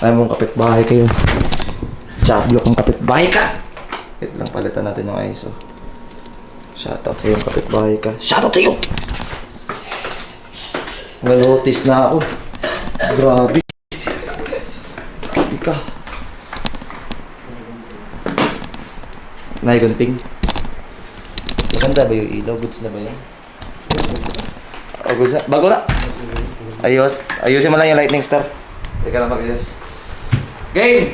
Ay mong kapitbahay kayo. Chablok ang kapitbahay ka. Wait lang, palitan natin yung ISO. Shoutout sa yung kapitbahay ka. Shoutout sa iyo! Nanotice na ako. Grabe. Ika. Naigunting. Maganda ba yung ilaw? Goods na ba yan? Oh, goods na. Bago na! Ayusin mo lang yung lightning star. Teka lang mag-ayos. Game!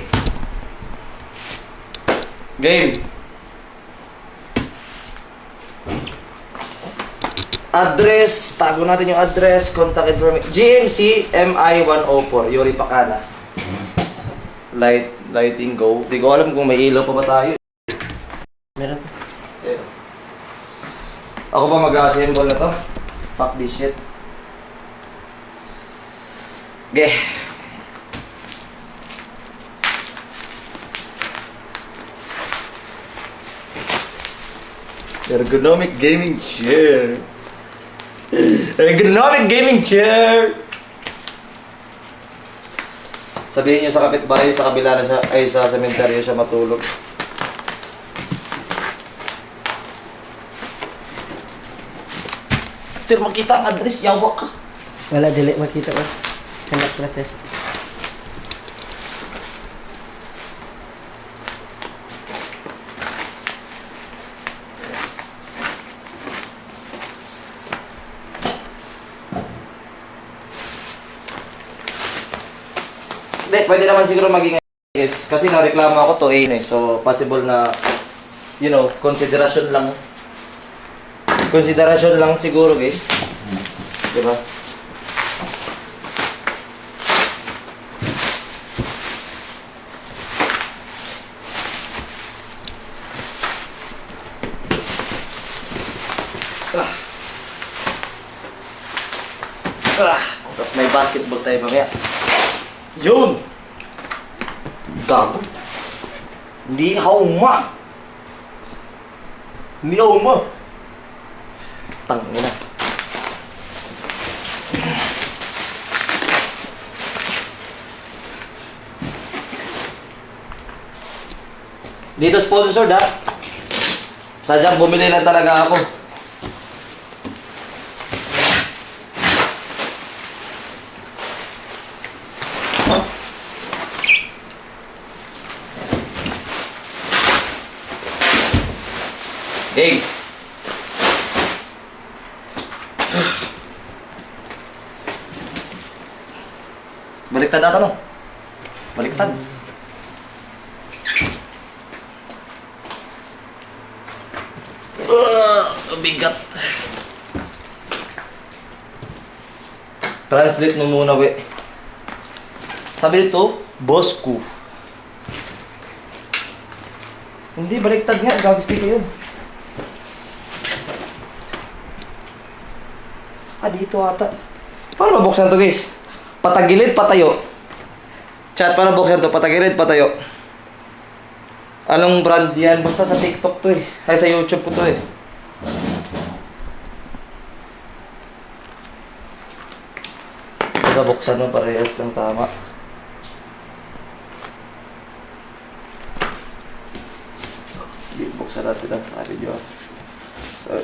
Game! Address, tago natin yung address, contact information. GMC MI 104, Yuri Pacana. Lighting go. Di ko alam kung may ilaw pa ba tayo. Meron. Yeah. Ako ba mag-assemble na to? Fuck this shit. Okay. Ergonomic gaming chair. Ergonomic gaming chair. Sabihin niyo sa kapitbahay sa kabila na siya ay sa sementeryo siya matulog. Sir, makita ang address, yawa ka. Wala, dili makita ko. Hanap na siya. Hindi, pwede naman siguro maging yes. Kasi nareklamo ako to eh. So, possible na, you know, konsiderasyon lang. Konsiderasyon lang siguro, guys. Diba? Tapos may basketball tayo mamaya. Yun! Gago. Hindi hauma. Hindi hauma. Tangina. Dito sponsored ha. Sadyang bumili lang talaga ako. Hey! Baliktad ata no? Baliktad. Bigat. Translate mo muna, we. Sabi dito, Bosku. Hindi, baliktad nga. Gagawin dito yun. Dito ata. Paano buksan to, guys? Patagilid, patayo. Chat, paano buksan to? Patagilid, patayo. Anong brand yan? Basta sa TikTok to eh. Ay, sa YouTube ko to eh. Basta buksan mo, parehas lang tama. Sige, buksan natin ang sabi nyo. So,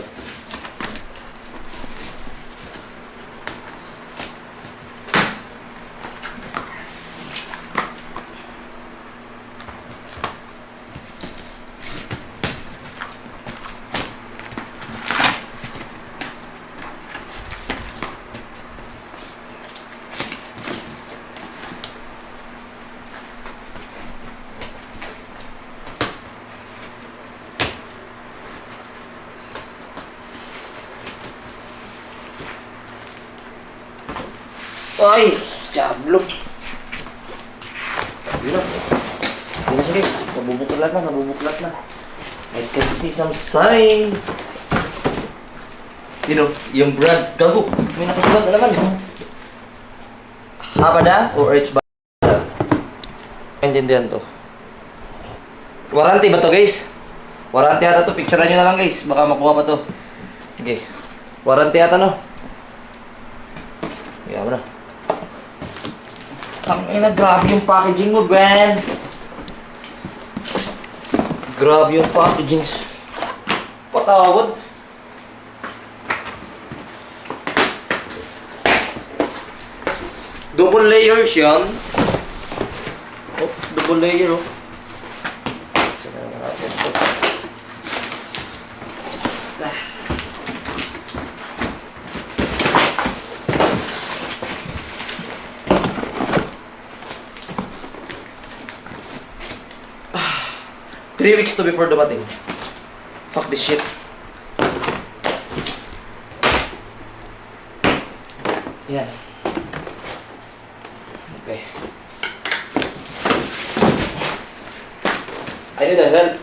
ay, diablo. Yun na. Yun na siya guys. Nabubuklat na. I can see some sign. You know, yung brand. Gago. May nakasulat na naman. Habada or H-Bada? Maintindihan to. Warranty ba to guys? Warranty ata to. Picturean nyo na lang guys. Baka makuha pa to. Okay. Warranty ata no? Kaya mo na. Ang ina, grabe yung packaging mo, Gwen. Grabe yung packaging. Patawad. Double layers yan. Oh, double layer oh. Saan na natin ito? Ah. 3 weeks to before dumating. Fuck this shit. Yan. Okay. I need a help.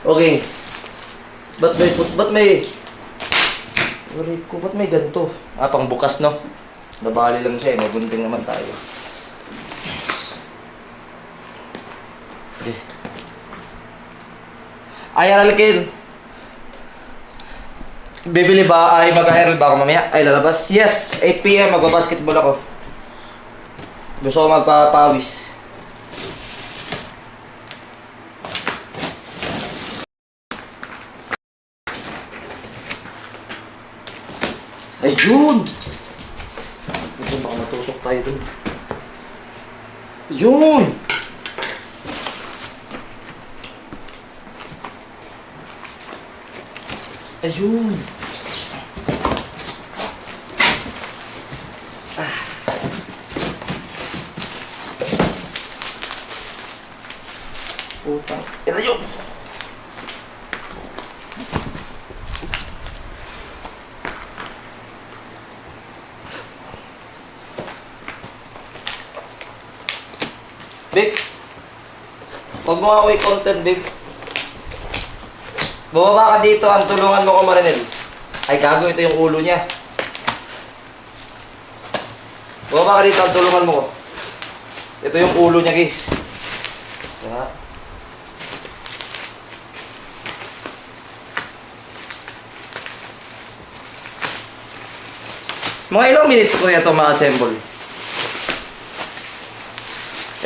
Okay. Ba't may... Wari ko, ba't may ganito? Ah, pang bukas, no? Nabali lang siya eh. Magunting naman tayo. Okay. Ay, Aralkin! Bibili ba? Ay, mag-aheral ba ako mamaya? Ay, lalabas? Yes! 8 PM, magbabasketball ako. Gusto ko magpapawis. Ayun! Kasi baka matusok tayo dun. Ayun! Ayun! Ah. Putang. Ito yun! Babe, huwag mo ako i-content, babe. Bumaba ka dito, ang tulungan mo ko, Marinel. Ay, gago, ito yung ulo niya. Bumaba ka dito, ang tulungan mo ko. Ito yung ulo niya, guys. Diba? Mga ilang minutes ko ito ma-assemble.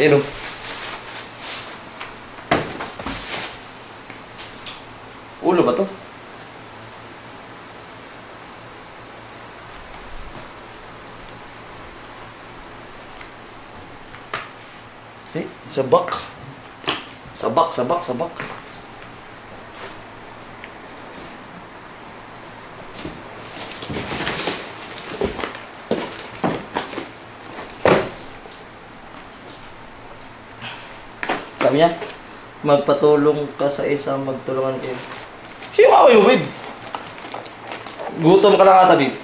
Ayun o. Ulo ba to? See? Sabak. Sabak, sabak, sabak. Kami yan. Magpatulong ka sa isang magtulungan kayo. Sino ako yung babe? Gutom ka lang ata, babe.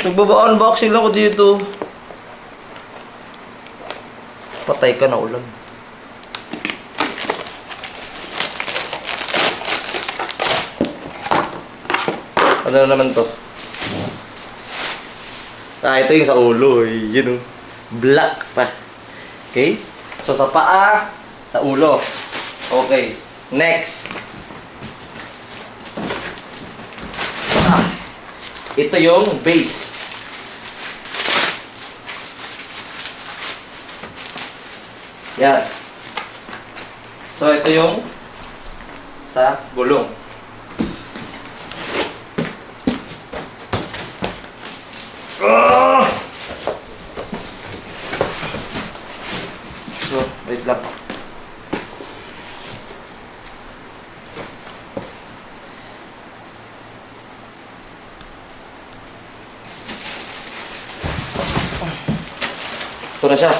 Nagbaba-unboxing lang ako dito. Patay ka na ulan. Ano na naman to? Ah, ito yung sa ulo. Yun o. Black pa. Okay? So, sa paa, sa ulo. Okay. Next. Ah, ito yung base. Yan. So, ito yung sa gulong. So, wait lang. Ito na siya.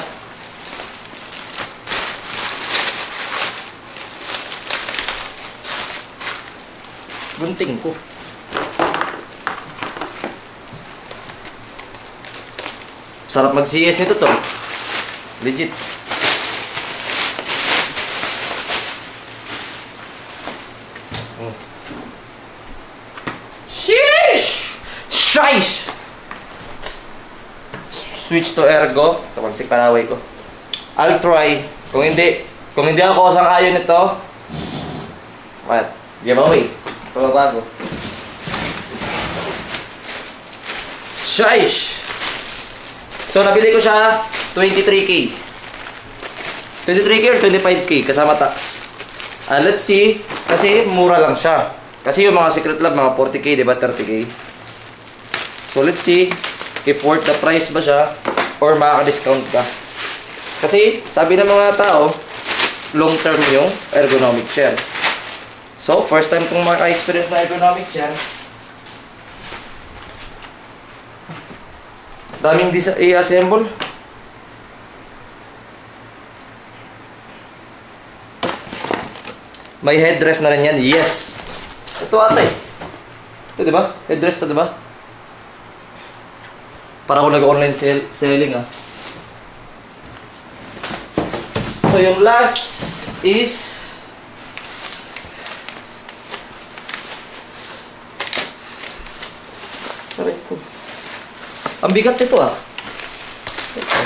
Gunting ko. Sarap mag-CS nito to. Legit. Sheesh! Shish! Switch to ergo. Tapagsik panaway ko. I'll try. Kung hindi ako sang-ayon nito, what? Giveaway. Pababago. Shish! So, nabili ko siya 23K. 23K or 25K kasama tax. Let's see. Kasi mura lang siya. Kasi yung mga Secret Lab, mga 40K, diba? 30K. So, let's see if worth the price ba siya or makaka-discount ka. Kasi, sabi ng mga tao, long term yung ergonomic chair. So, first time kong maka-experience na ergonomic chair. Daming i-assemble. May headrest na rin yan. Yes! Ito ata eh. Ito diba? Headrest to diba? Para ako nag-online selling ah. So yung last is Aray ko. Ang bigat nito ah. Ito.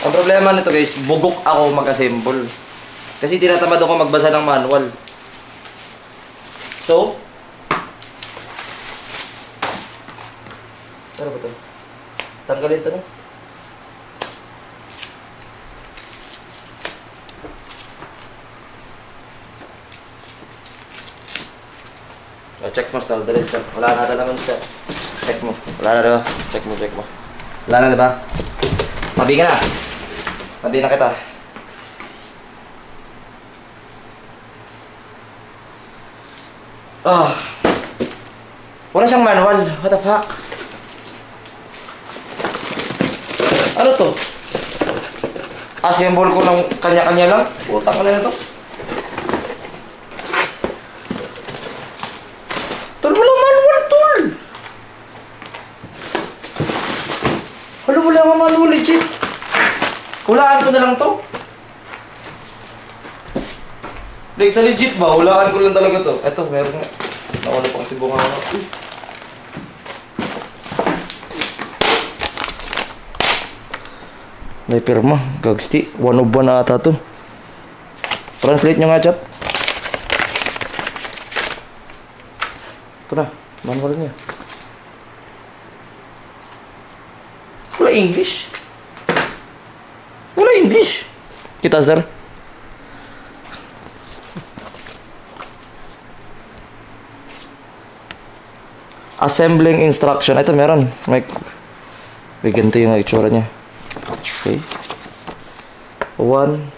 Ang problema nito guys, bugok ako mag-assemble. Kasi tinatamad ako magbasa ng manual. So, ano ba ito? Tanggalin ito no? Check mo stall, dali stall. Wala na naman siya. Check mo. Wala na diba? Check mo. Wala na diba? Tabi ka na. Tabi na kita. Oh. Wala siyang manual. What the fuck? Ano to? Assemble ko ng kanya-kanya lang? Utang ka na to. Tol, walang manual, tol! Wala nga manual, legit. Hulaan ko na lang to. Like, sa legit ba? Hulaan ko lang talaga to. Eto, meron nga. Nauna pang sibungan ako. May pirma. Gagsti. 1 of 1 na ata to. Translate nyo nga, chat. Ito na. Manual niya. Wala English. Wala English. Kita, sir. Assembling instruction. Ito meron. May ganito yung itsura niya. Okay. 1.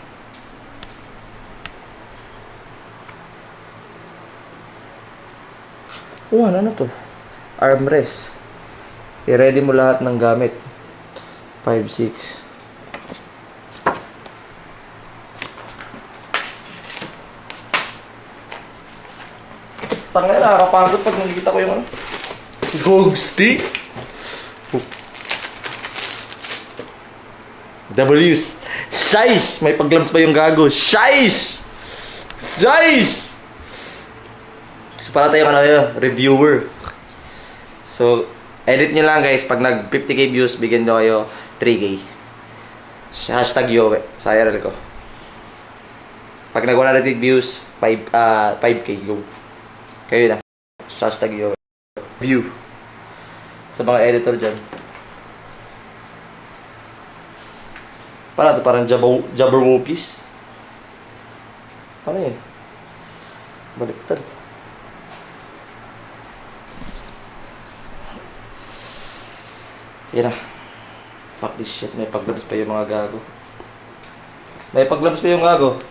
Ano to? Armrest. I-ready mo lahat ng gamit. 5, 6. Tangay, nakakapagod pag nakikita ko yung ano. Gogsti. W's. Shish! May pag-gloves pa yung gago. Shish! Shish! So, para tayo reviewer. So, edit nyo lang guys. Pag nag 50k views, bigyan nyo kayo 3k. Hashtag Yowe sa IRL ko. Pag nag 100 views, 5k go. Kayo na. Hashtag Yowe. View. Sa mga editor dyan. Parang Jabberwockies. Ano yun? Baliktad. Yan na. Fuck this shit. May paglabas pa yung mga gago. May paglabas pa yung gago.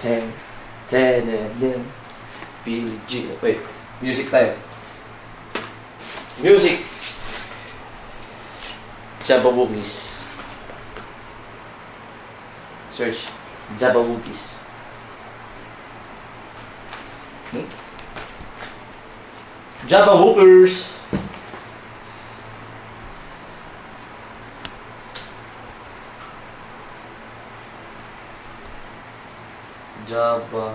10, PG. Wait. Music tayo. Music. Jabberwockies. Search. Jabberwockies. Jabberwockers. Jabba.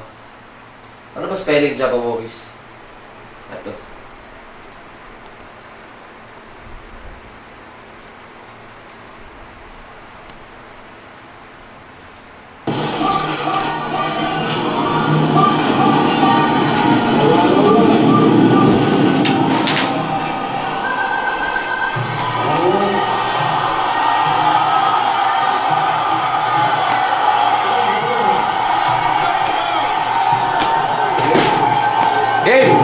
Ano ba spelling Jabberwockies? Ito. Game!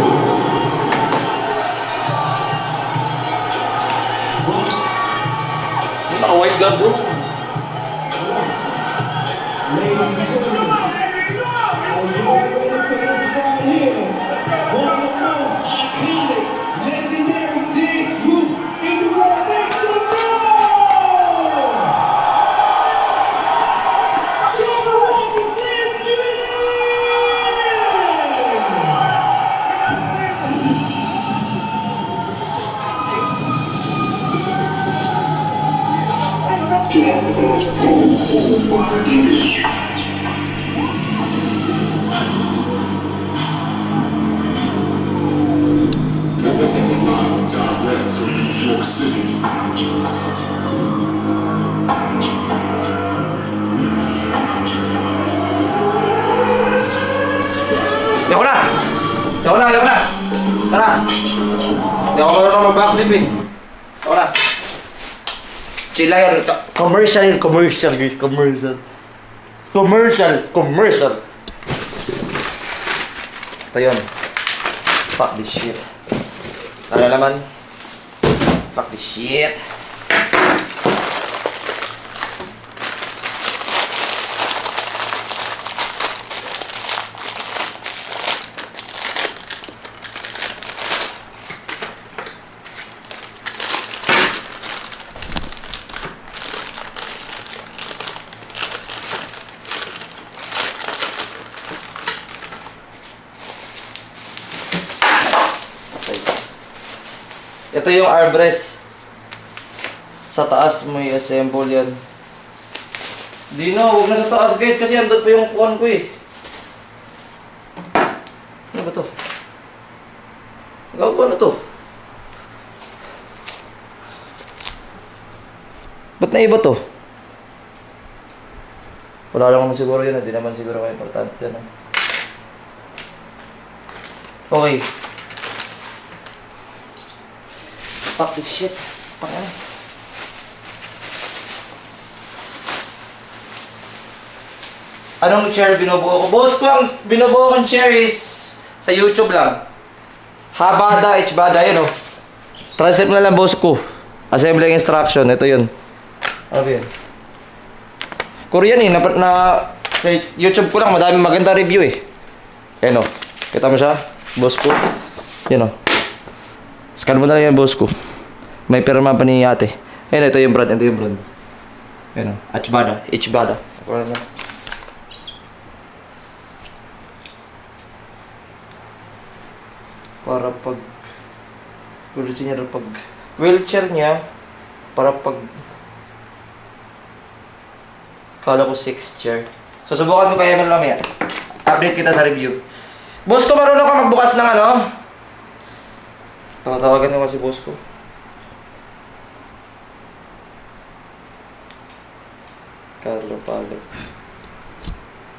Naka-white gloves, bro. Yako na! Yako na! Yako na! Tara! Hindi ako marunong mag-backflip eh. Yako na! Chill lang yan. Commercial yun. Commercial guys. Commercial. Commercial. Commercial. Ito yun. Fuck this shit. Ano naman? Fuck this shit. Ito yung armrest. Sa taas mo i-assemble yan. Di na, huwag na sa taas guys kasi andun pa yung kuhan ko eh. Ano ba to? Gawa na to? Ba't na iba to? Wala lang naman siguro yun. Hindi naman siguro kayo importante yan. Okay. Fuck this shit. Fuck ano? Anong chair binubuo ko? Boss ko, ang binubuo kong chair is sa YouTube lang. Habada, Hbada, yun o. Translate mo na lang boss ko. Assembling instruction, ito yun. Ano ba yun? Korean eh, sa YouTube ko lang, madaming maganda review eh. Ayan o. Kita mo siya? Boss ko. Yan o. Scan mo na lang yan boss ko. May pirma pa ni ate. Ayan, ito yung brand. Ito yung brand. Ayan o. Hbada. Hbada. Para pag wheelchair niya, pag wheelchair niya, para pag kala ko 6 chair. So subukan ko kaya naman mamaya. Update kita sa review. Boss ko, marunong ka magbukas ng ano? Tatawagan ko kasi boss ko. Carlo Palet.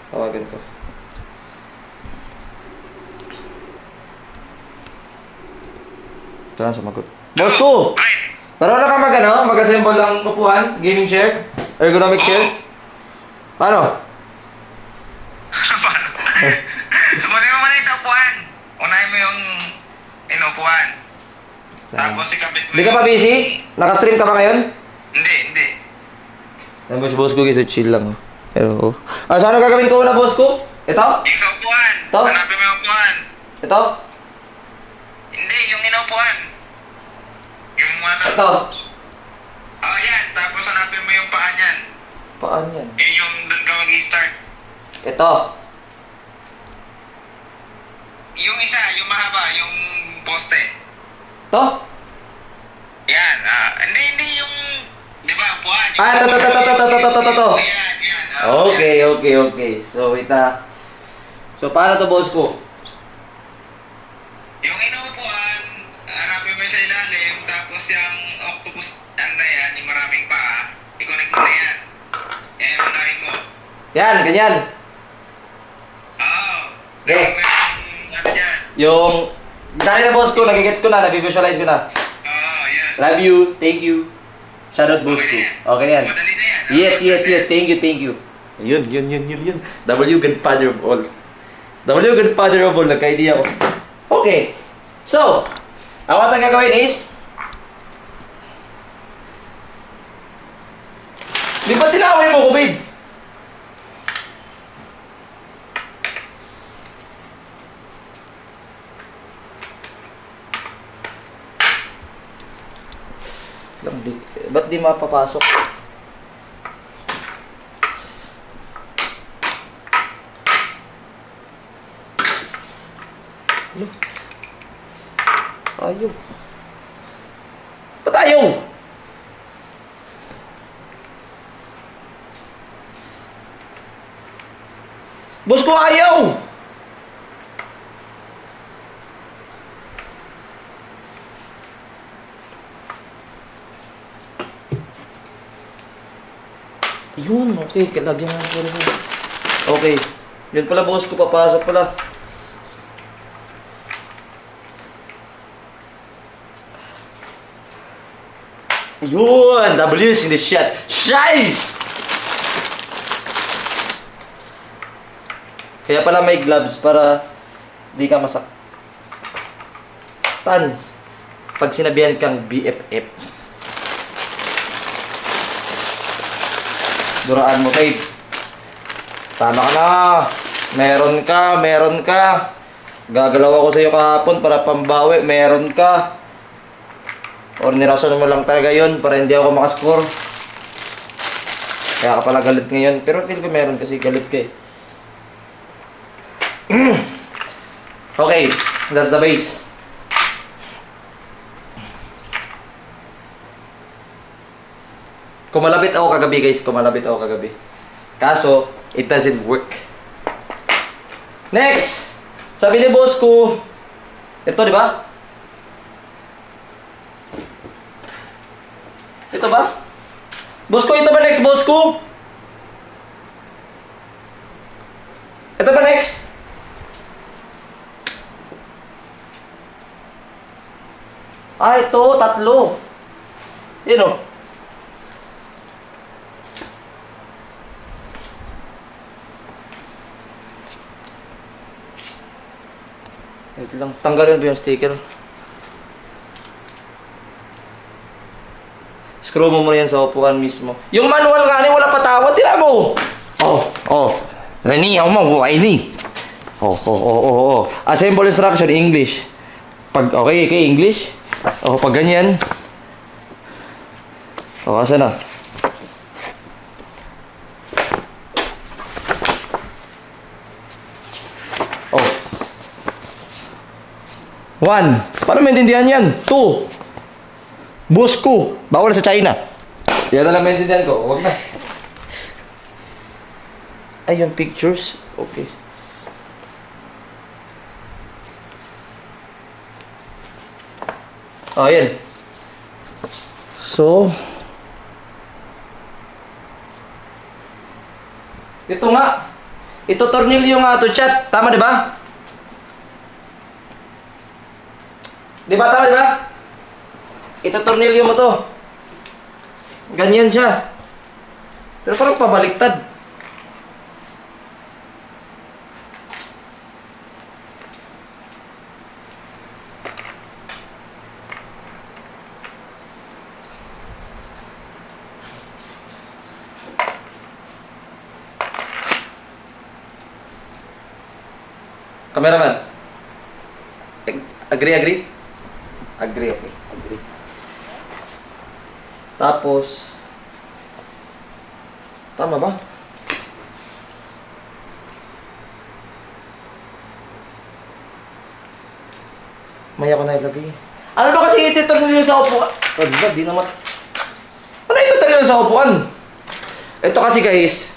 Tawagan ko. Ito na, sumagot. Boss ko! Marunong ka mag-assemble ng upuan? Gaming chair? Ergonomic chair? Paano? Paano? Subunin mo muna yung sa upuan. Unahin mo yung inupuan. Tapos ikabit mo. Hindi ka pa busy? Naka-stream ka ba ngayon? Hindi. Ang boss ko guys, chill lang. Pero, so ano gagawin ko na boss ko? Ito? Yung sa upuan. Ito? Hanapin mo yung upuan. Ito? Hindi, yung inupuan. Yung ano. Ito? Oh, yan. Tapos hanapin mo yung paa niyan. Paan yan? Yun yung doon ka mag-start? Ito. Yung isa, yung mahaba, yung poste. To? Yan, hindi yung, di ba, upuan. Yung Ah, to. Yan, yan. Okay. So, wait ah. So, paano to, boss ko? Yung inuupuan, hanapin mo sa ilalim, tapos yung octopus, ano yan, yung maraming paa, i-connect mo na yan. Yan yung unahin mo. Yan, ganyan. Oo. Okay. Gawin mo yung, ano dyan. Yung, dahil na boss ko, nagigets ko na, nabivisualize ko na. Oo, yan. Love you, thank you. Shoutout boss ko. Okay na yan. Madali na yan. Yes. Thank you. Yun. W, Godfather of all. W, Godfather of all. Nagka-idea ko. Okay. So, ang ating gagawin is, di ba tinaway mo ko, babe? Ba't di mapapasok? Ayaw. Ba't ayaw? Boss ko ayaw! Yun, okay. Lagyan nga ko rin. Okay. Yun pala, boss ko. Papasok pala. Yun! W's in the shot. Shine! Kaya pala may gloves para di ka masaktan pag sinabihan kang BFF. Duraan mo, babe. Tama ka na. Meron ka. Gagalaw ako sa'yo kahapon para pambawi. Meron ka. Or nirason mo lang talaga yun para hindi ako makascore. Kaya ka pala galit ngayon. Pero feel ko meron kasi galit ka eh. Okay, that's the base. Kumalabit ako kagabi, guys. Kaso, it doesn't work. Next! Sabi ni boss ko, ito, di ba? Ito ba? Boss ko, ito ba next, boss ko? Ito ba next? Ah, ito, tatlo. Yun o. Wait lang, tanggalin ba yung sticker? Screw mo muna yan sa upuan mismo. Yung manual nga ni wala patawad, tila mo! Oh. Rani, ako mo, buhay ni. Oh. Assemble instruction, English. Okay, English. Pag ganyan. Asan na? One. Paano maintindihan yan? Two. Boss ko. Bawal sa China. Yan na lang maintindihan ko. Huwag na. Ay, yung pictures. Okay. Yan. So, ito nga. Ito tornilyo nga to, chat. Tama, di ba? Tama, di ba? Ito tornilyo mo to. Ganyan siya. Pero parang pabaliktad. Cameraman. Agree? Agree, okay. Agree. Tapos, tama ba? Maya ko na ilagay. Ano ba kasi ititor nyo sa upuan? Ano ba? Di naman. Ano ititor nyo sa upuan? Ito kasi guys.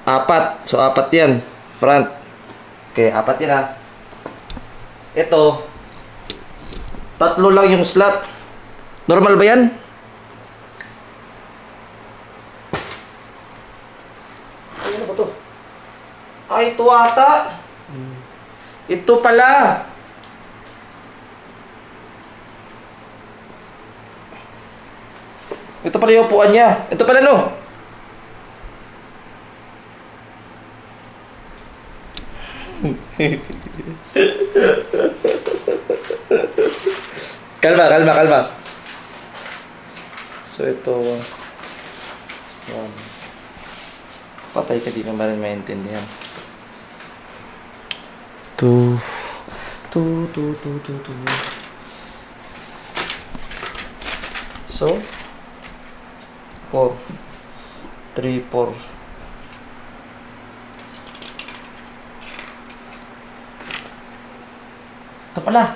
4. So 4 yan. Front. Okay, 4 yan ha. Ito. 3 lang yung slot. Normal ba yan? Ay, ano ba to? Ay, ito ata. Ito pala. Ito pala yung upuan niya. Ito pala no. Kalma. So ito. Yan. Patay ka, di ka ba rin maintindihan. Two. So 4 3 4. Ito pala.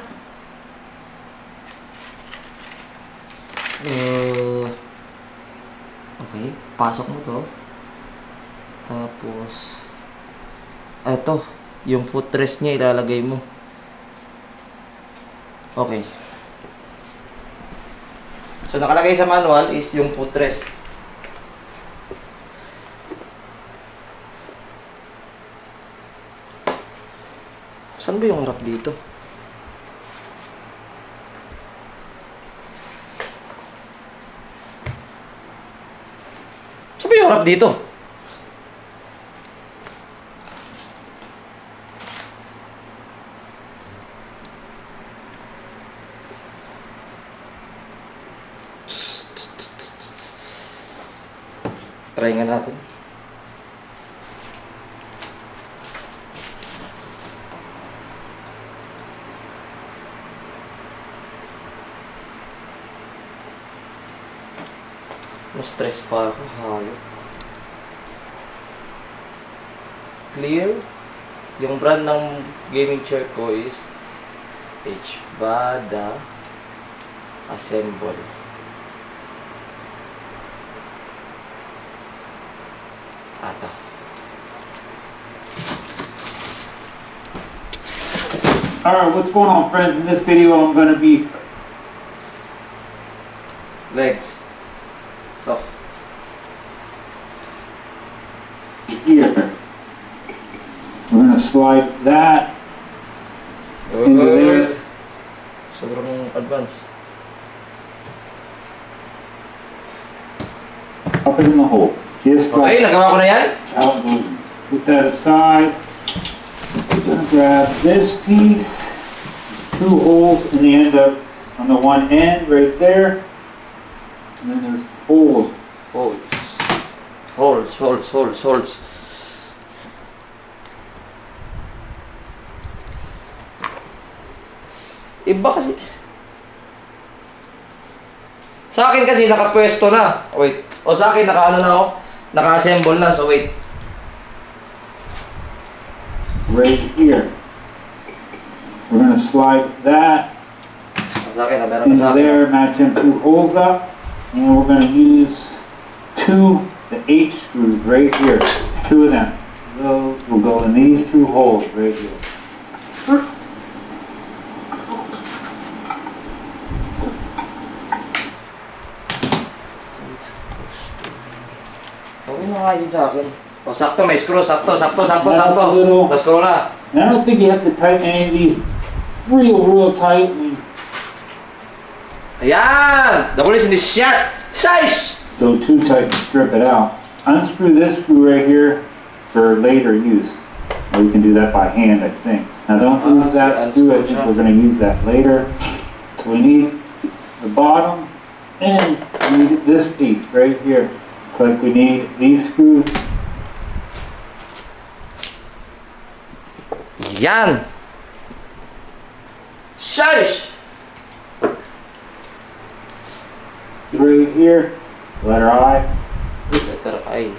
Okay, pasok mo to. Tapos ito, yung footrest niya ilalagay mo. Okay. So nakalagay sa manual is yung footrest. Saan ba yung harap dito? Saan ba yung harap dito? Try nga natin. Stress pa ako, hayop. Clear. Yung brand ng gaming chair ko is Bada Assemble. Ata. Alright, what's going on, friends? In this video, I'm going to be Legs. Oh. here. We're going to slide that into there. Sobrang advance. Up in the hole. Just Okay, like nagawa ko na yan. how it goes. Put that aside. We're going to grab this piece. 2 holes in the end of, on the one end right there. And then there's holes. Holes. Iba kasi. Sa akin kasi nakapwesto na. Wait. O sa akin naka-ano na ako. Naka-assemble na. So wait. Right here. We're going to slide that Sa akin na meron na into sa akin. there, match them 2 holes up, and we're going to use the H screws right here. 2 of them. Those will go in these 2 holes right here. Okay na nga yun sa akin. O sakto, may screw. Sakto. Little. Na-screw na. And I don't think you have to tighten any of these real tight. Ayan! The police in this shot! Shish! Go too tight to strip it out. Unscrew this screw right here for later use. Or you can do that by hand, I think. Now don't move that screw. I think we're going to use that later. So we need the bottom and we need this piece right here. It's like we need these screws. Yan! Shish! Right here, letter I. Letter I.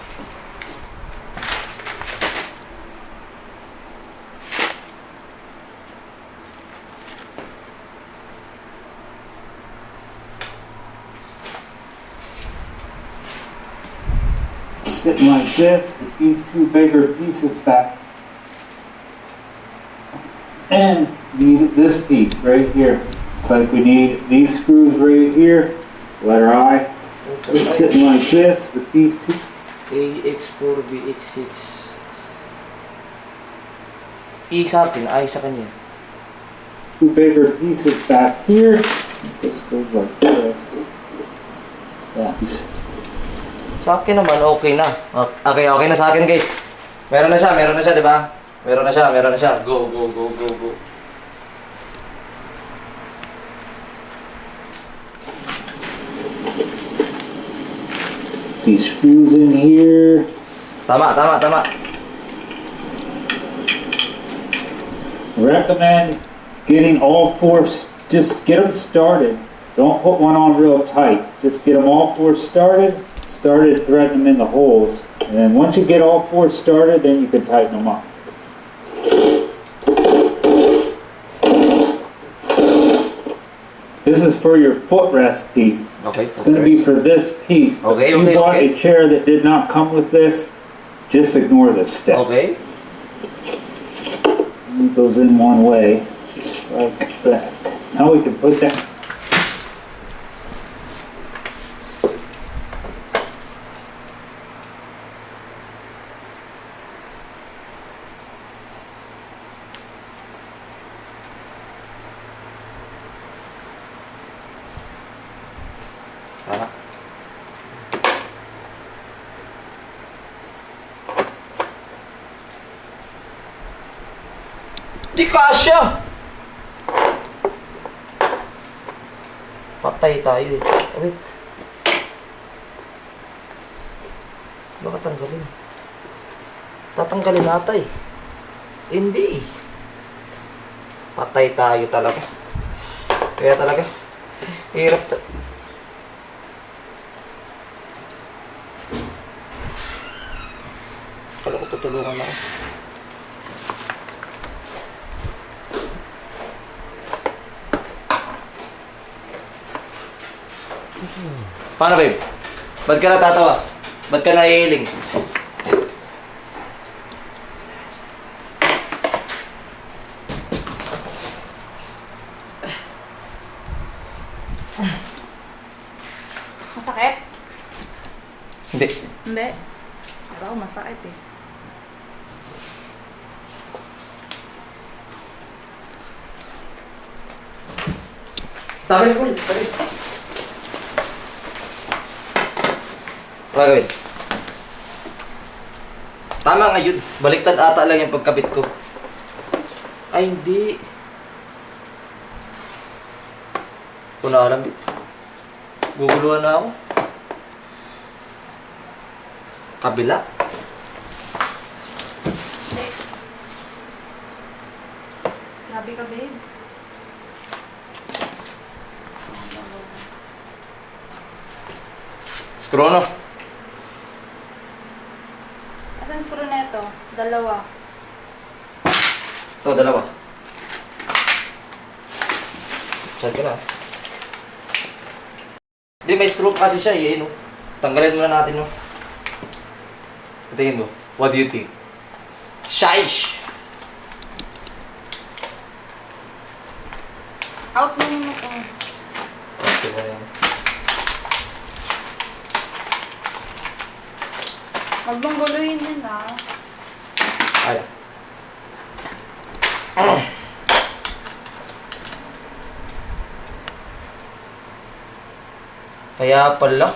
sitting like this, get these two bigger pieces back. And need this piece right here. It's like we need these screws right here, letter I. Just sitting like this with these two. AX4, BX6. E sa akin, I sa kanya. Two bigger pieces back here. This goes like this. Yeah. Sa akin naman, okay na. Okay na sa akin, guys. Meron na siya, di ba? Meron na siya. Go. These screws in here. Tama. Recommend getting all four, just get them started. Don't put one on real tight. Just get them all four started, threading them in the holes. And then once you get all four started, then you can tighten them up. This is for your footrest piece. Okay. It's going to be for this piece. But Okay, if you bought okay. a chair that did not come with this, just ignore this step. Okay. It goes in one way, just like that. Now we can put that. Tama. Di kasya! Patay tayo eh. Wait. Baka tanggalin. Tatanggalin nata eh. Hindi. Patay tayo talaga. Kaya talaga. Hirap Kala ko tutulungan ako. Paano, babe? Ba't ka natatawa? Ba't ka naiiling? Masakit? Hindi. Hindi. Pero ako masakit eh. Tabi ko. Ano gawin? Tama nga yun. Baliktad ata lang yung pagkabit ko. Ay, hindi. Kung na alam, guguluhan na ako. Kabila. Hindi. Grabe ka, babe. Screw no? Asan yung screw na ito? Dalawa. Ito, dalawa. Saan ka na? Hindi, may screw kasi siya eh, no? Tanggalin muna natin, no? Tingin mo, what do you think? Shish! Out mo muna ito. Okay mo yan. Huwag mong guluhin din ah. Ay. Kaya pala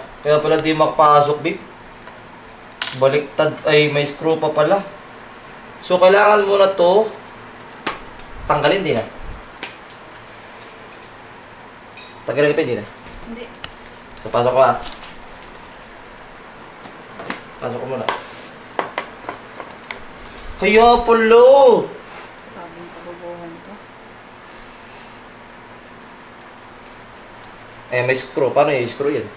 di makapasok, babe. Baliktad, ay may screw pa pala. So kailangan muna to tanggalin din ah. Tanggalin pa din ah. Hindi. So pasok ko ah. Pasok ko muna. Kaya pala. Grabe yung kabubuhan ito. Eh, may screw. Paano yung screw yan?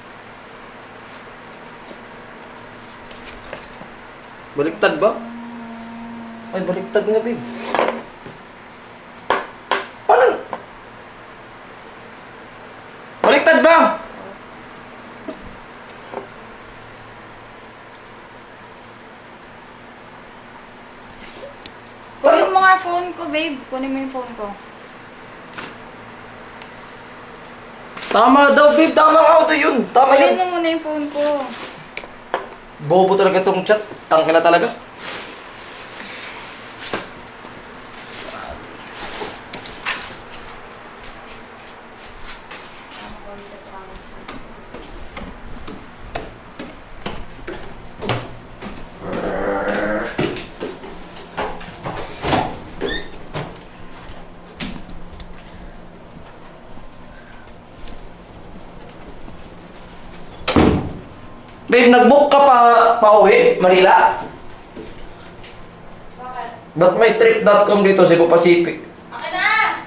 Baliktad ba? Ay, baliktad nga, babe. Paano? Baliktad ba? phone ko, babe. Kunin mo yung phone ko. Tama daw, babe. Tama nga auto yun. Tama Kunin yun. mo muna yung phone ko. Bobo talaga tong chat. Tangka na talaga. Babe, nag-book ka pa uwi, Manila? Bakit? Ba't may trip.com dito, Cebu Pacific? Akin na!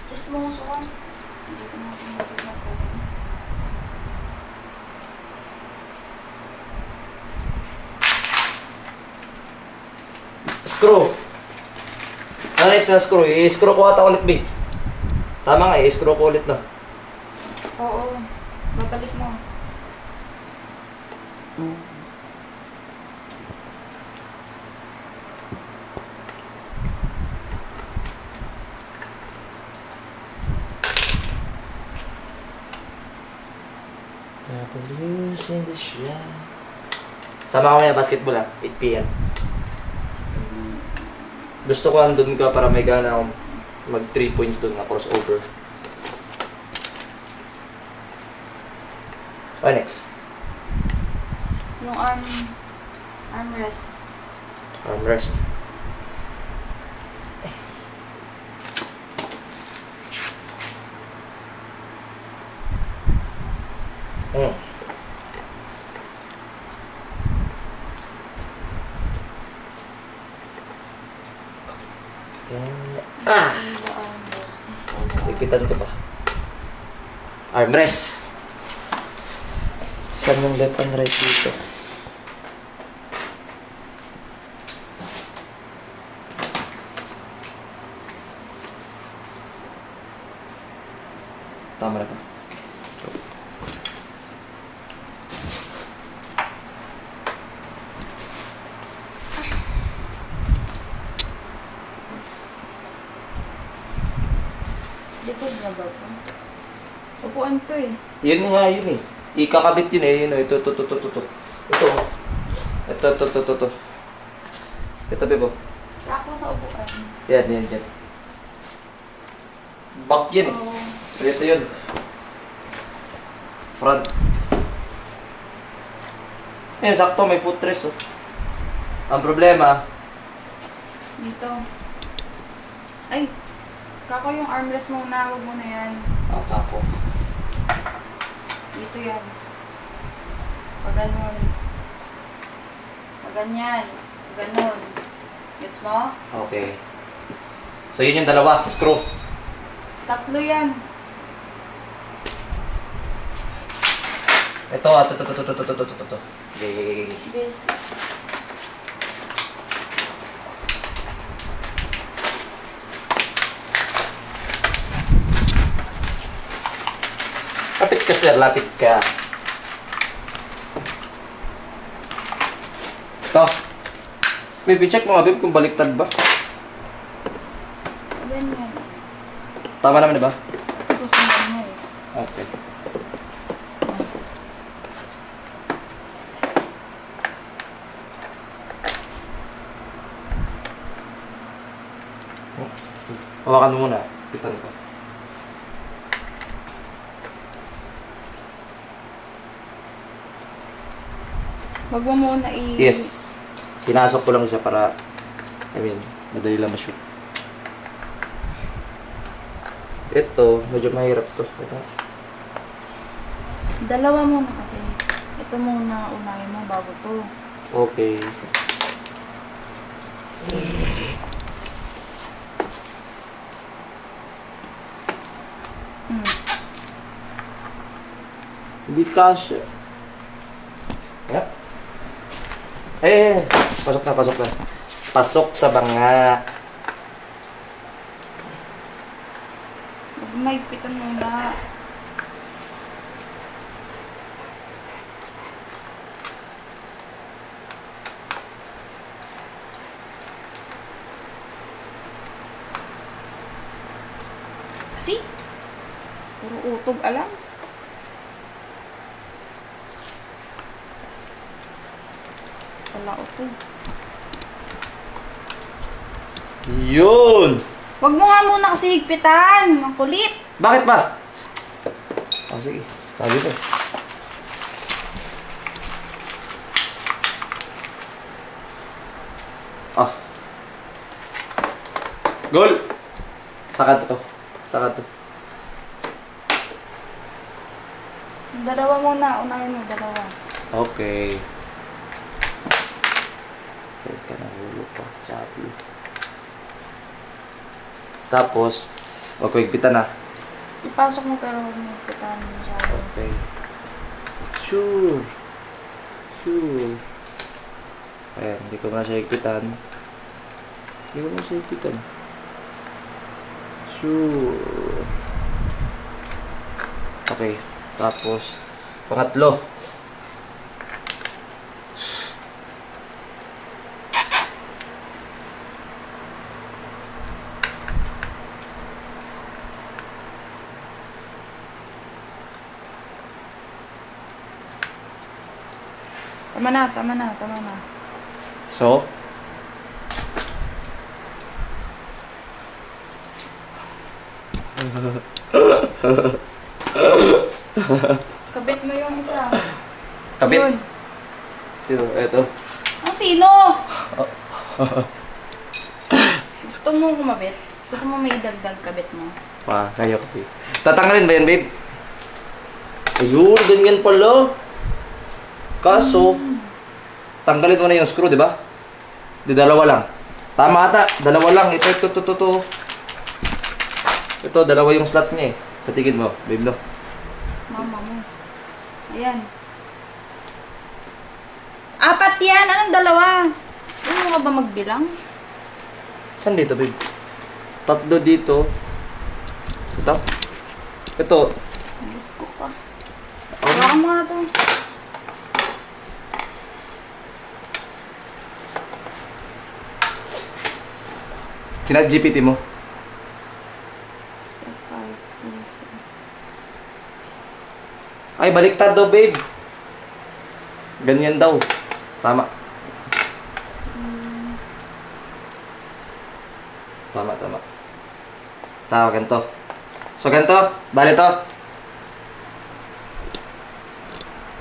Just mo gusto ko. Hindi ko na sinabi na po. Screw. Ano next na screw? I-screw ko ata ulit, babe. Tama nga, i-screw ko ulit na. Oo. Babalik mo. W's in the shine. Sama kami na basketball 8 p.m. Gusto ko andun ka para may gana akong mag 3 points doon na crossover. What next? Yung armrest. Armrest. Hmm. Ah! Yung armrest. Ipitan ko pa. Armrest. Saan yung left and right dito? Tama na ba? Likod na ba ito? Upuan to eh. Yun nga yun eh. Ikakabit yun eh. Yun, ito. Ito. Ito, bebo. Ako sa upuan. Yan. Back yun eh. Oo. Ito yun. Front. Ayan, sakto. May footrest oh. Ang problema, Dito. Ay! Kako yung armrest mo na. Huwag mo na yan. ako. Dito yan. Pag ganun. Pag ganyan. Pag ganun. Gets mo? Okay. So yun yung dalawa. Screw. Tatlo yan. Ito. Okay. Bis. Lapit ka, sir. Lapit ka. Ito. Baby, check mo nga, babe, kung baliktad ba. Ganyan. Tama naman, di ba? Susunod mo eh. Okay. Hawakan mo muna. Pitan ko. Wag mo muna Yes. Pinasok ko lang siya para, madali lang ma-shoot. Ito, medyo mahirap to. Ito. Dalawa muna kasi. Ito muna unahin mo bago to. Okay. Hindi kasya. Yep. Pasok na. Pasok sa banga. Huwag maigpitan muna. kasi. Puro utog alam. Wala utog. Yun! Wag mo nga muna kasi higpitan. Ang kulit. Bakit ba? Oh, sige. Sabi ko. Ah. Goal! Saka to. Saka to. Dalawa muna. Unahin mo, dalawa. Okay. Teka na, ulo pa. Chapi. Tapos, wag ko higpitan na. Ipasok mo pero huwag mo higpitan masyado. Okay. Sure. Sure. Ayan, hindi ko na siya higpitan. Hindi ko na siya higpitan. Sure. Okay. Tapos, pangatlo. Tama na, tama na, tama na. So, Kabit mo yung isa. kabit. Yun. Sino? Eto. Ang sino? Gusto mo kumabit? Gusto mo may dagdag kabit mo? Kaya ko. Tatanggalin ba yan, babe? Ayun, ganyan pala. Kaso, tanggalin mo na yung screw, di ba? Di, dalawa lang. Tama ata, dalawa lang. Ito. Ito, dalawa yung slot niya eh. Sa tingin mo, babe, no? Mama mo. Ayan. Apat yan! Anong dalawa? Ano ka ba magbilang? Saan dito, babe? Tatlo dito. Ito. Ito. Diyos ko pa. Hawakan mo nga ito. Sinat-GPT mo. Ay, baliktad daw, babe. Ganyan daw. Tama. Tama. Ganito. So, ganito. Bali to.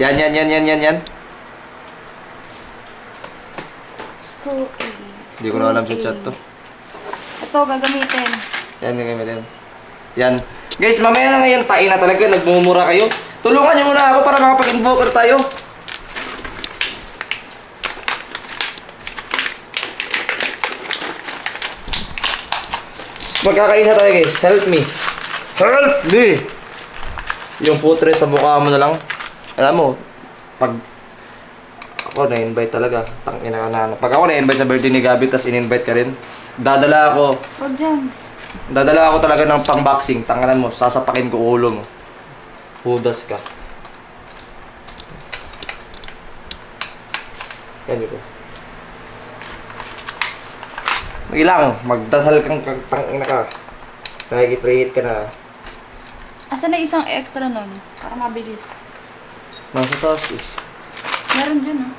Yan. Screw A. Hindi ko na alam sa chat to. Ito, gagamitin. Yan. Guys, mamaya na ngayon, tain na talaga. Nagmumura kayo. Tulungan niyo muna ako para makapag-invoker tayo. Magkakaisa tayo, guys. Help me. Help me! Yung putre sa mukha mo na lang. Alam mo, pag ako na-invite talaga. Tangina ka na. Pag ako na-invite sa birthday ni Gabi, tas in-invite ka rin, dadala ako talaga ng pang-boxing. Tanganan mo, sasapakin ko ulo mo. Hudas ka. Yan yun. Magilang, magdasal kang tangina ka. Nakikipray ka na. Asan na isang extra nun? Para mabilis. Nasa taas eh. Meron dyan, oh.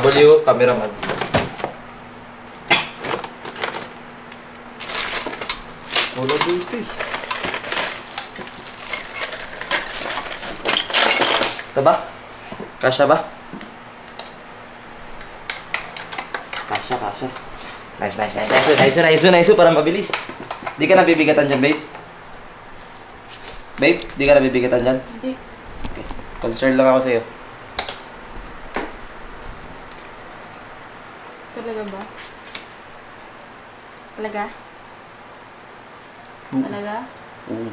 W, cameraman. Wala dito eh. Ito ba? Kasya ba? Kasya. Nice. Para mabilis. Di ka nabibigatan dyan, babe? Babe, di ka nabibigatan dyan? Hindi. Okay. Concern lang ako sa'yo. Talaga ba? Talaga? Talaga? Oo.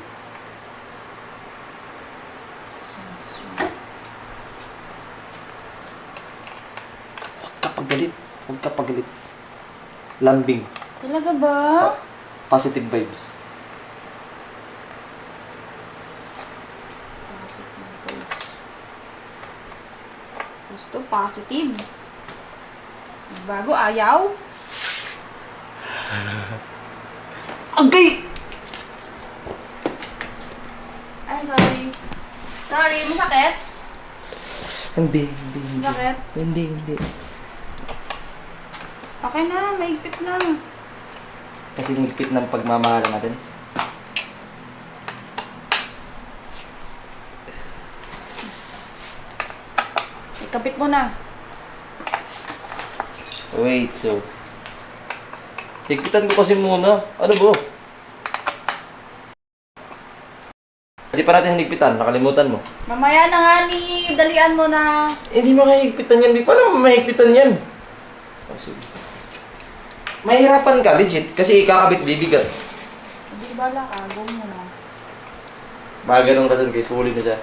Huwag ka pagalit. Lambing. Talaga ba? Positive vibes. Gusto positive. Bago, ayaw? Agay! Ay, sorry. Sorry, masakit? Hindi. Masakit? Hindi. Okay na, maigpit na. Kasi higpit ng pagmamahal natin. Ikapit mo na. Wait, so... Higpitan ko kasi muna. Ano ba? Kasi pa natin hinigpitan, nakalimutan mo. Mamaya na nga ni, dalian mo na. Hindi makahigpitan yan, di pa naman mahigpitan yan. Oh, sige. Mahirapan ka, legit, kasi ikakabit bibigat. Hindi bala ka, go mo na. Mga ganong rason guys, huli na siya.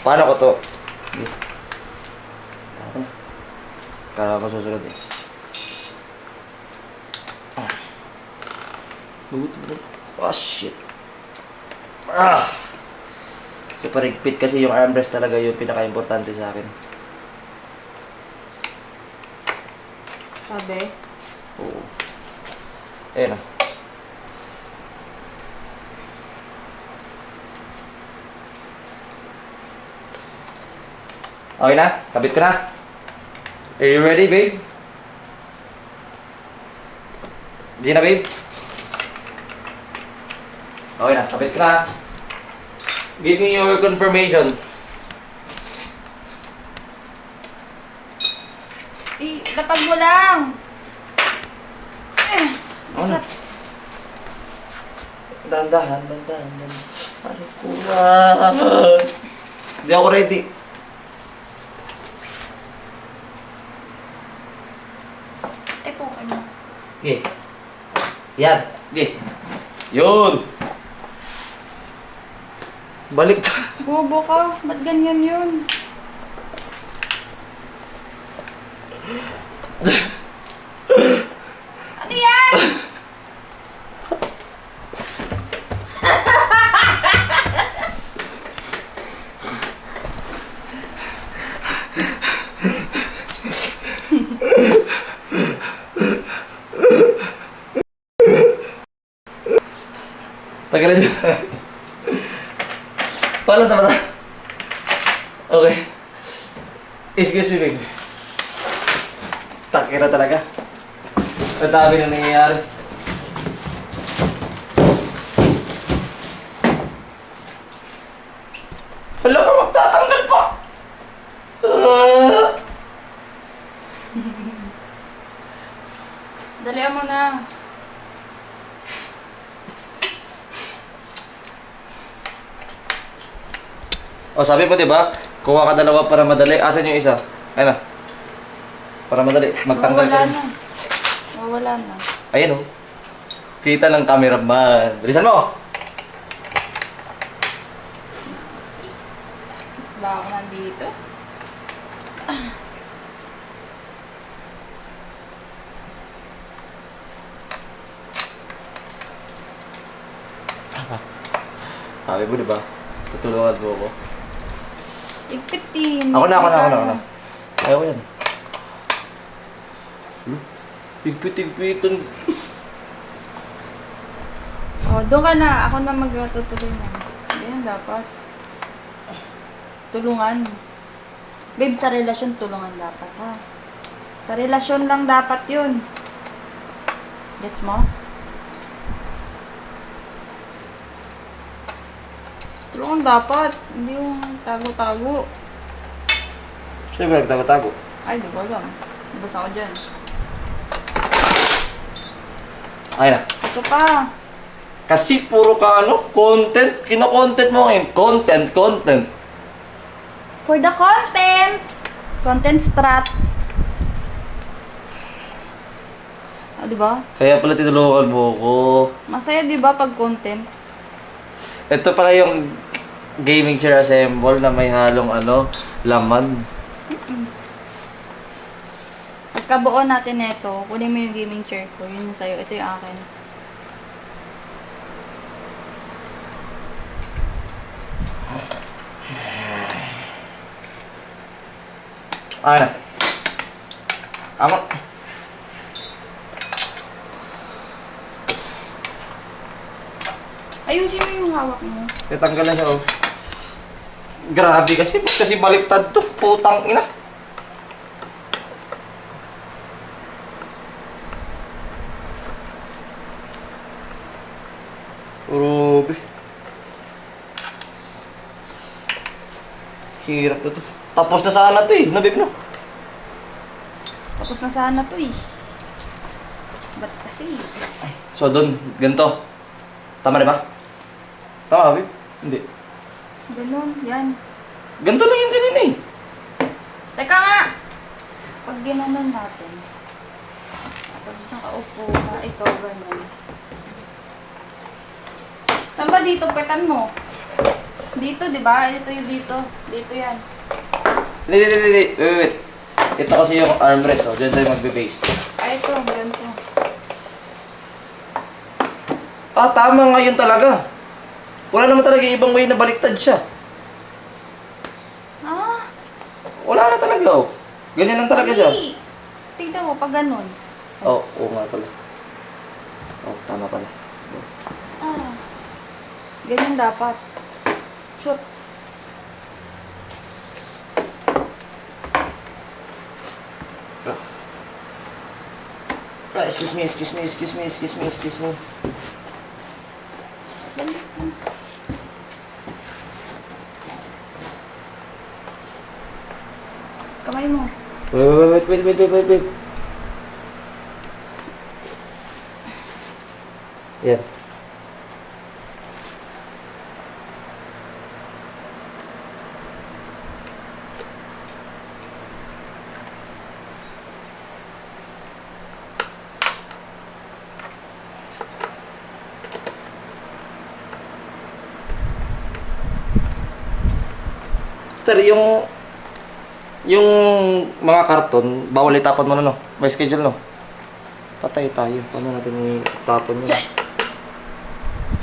Paano ko to? Sige. Ako na. Kala ko susunod eh. Bugot. Oh shit. Super higpit kasi yung armrest talaga yung pinaka-importante sa akin. Sabi? Oo. Ayun na. Okay na? Kabit ko na? Are you ready, babe? Di na, babe? Okay na, kabit ko na. Give me your confirmation. Lapag mo lang. Ano na? Dandahan. Ano ko ba? Hindi ako ready. Okay mo. Okay. Yan. Okay. Yun. Balik. Bobo ka. Ba't ganyan yun? Ano yan? Tagalan nyo. Paano tapos? Okay. Excuse me, babe. Takira talaga. Ang dami na nangyayari. Hala ka, magtatanggal pa! Dalian mo na. O, sabi mo, diba? Kuha ka dalawa para madali. Asan yung isa? Ayun na. Para madali. Magtanggal ka. Mawala na. Ayan o. Kita ng cameraman. Bilisan mo! Ba ako nandito? Sabi mo, diba? Tutulungan mo ako. Igpitin. Ako na. Ayaw ko yan. Igpit-igpitan. Oh, doon ka na. Ako na magtutuloy na. Ganyan dapat. Tulungan. Babe, sa relasyon, tulungan dapat, ha? Sa relasyon lang dapat yun. Gets mo? Tulungan dapat. Hindi yung tago-tago. Siyempre, nagtago-tago. Ay, di ko alam. Basta ako dyan. Ay na. Ito pa. Kasi puro ka content. Kino-content mo ngayon. Content. For the content. Content strat. Ah, di ba? Kaya pala tinulungan mo ko. Masaya di ba pag content? Ito pala yung gaming chair assemble na may halong ano, laman. Pagkabuo natin nito, kunin mo yung gaming chair ko. Yun yung sa'yo. Ito yung akin. Ano? Ama. Ayusin mo yung hawak mo. Natanggal na siya, oh. Grabe kasi baliktad to. Putang ina. Grabe. Hirap na to. Tapos na sana to eh. No, babe, no? Tapos na sana to eh. Ba't kasi? So, doon, ganito. Tama di ba? Tama, babe? Hindi. Ganun, yan. Ganito lang yung ganyan eh. Teka nga! Pag ginanon natin, pag nakaupo na ito, ganun. Saan ba dito? Petan mo. Dito, di ba? Ito yung dito. Dito yan. Hindi. Wait. Ito kasi yung armrest, oh. Diyan tayo magbe-base. Ay, ito. Ganito. Ah, tama nga yun talaga. Wala naman talaga ibang way na baliktad siya. Ah! Wala na talaga, oh. Ganyan lang talaga siya. Mali. Tingnan mo, pag ganun. Oh, oo nga pala. Oh, tama pala. Ah. Ganyan dapat. Shoot. Ah, excuse me. Kamay mo. Wait. Yan. Sir, yung mga karton, bawal itapon mo na, no? May schedule, no? Patay tayo. Paano natin itapon yun?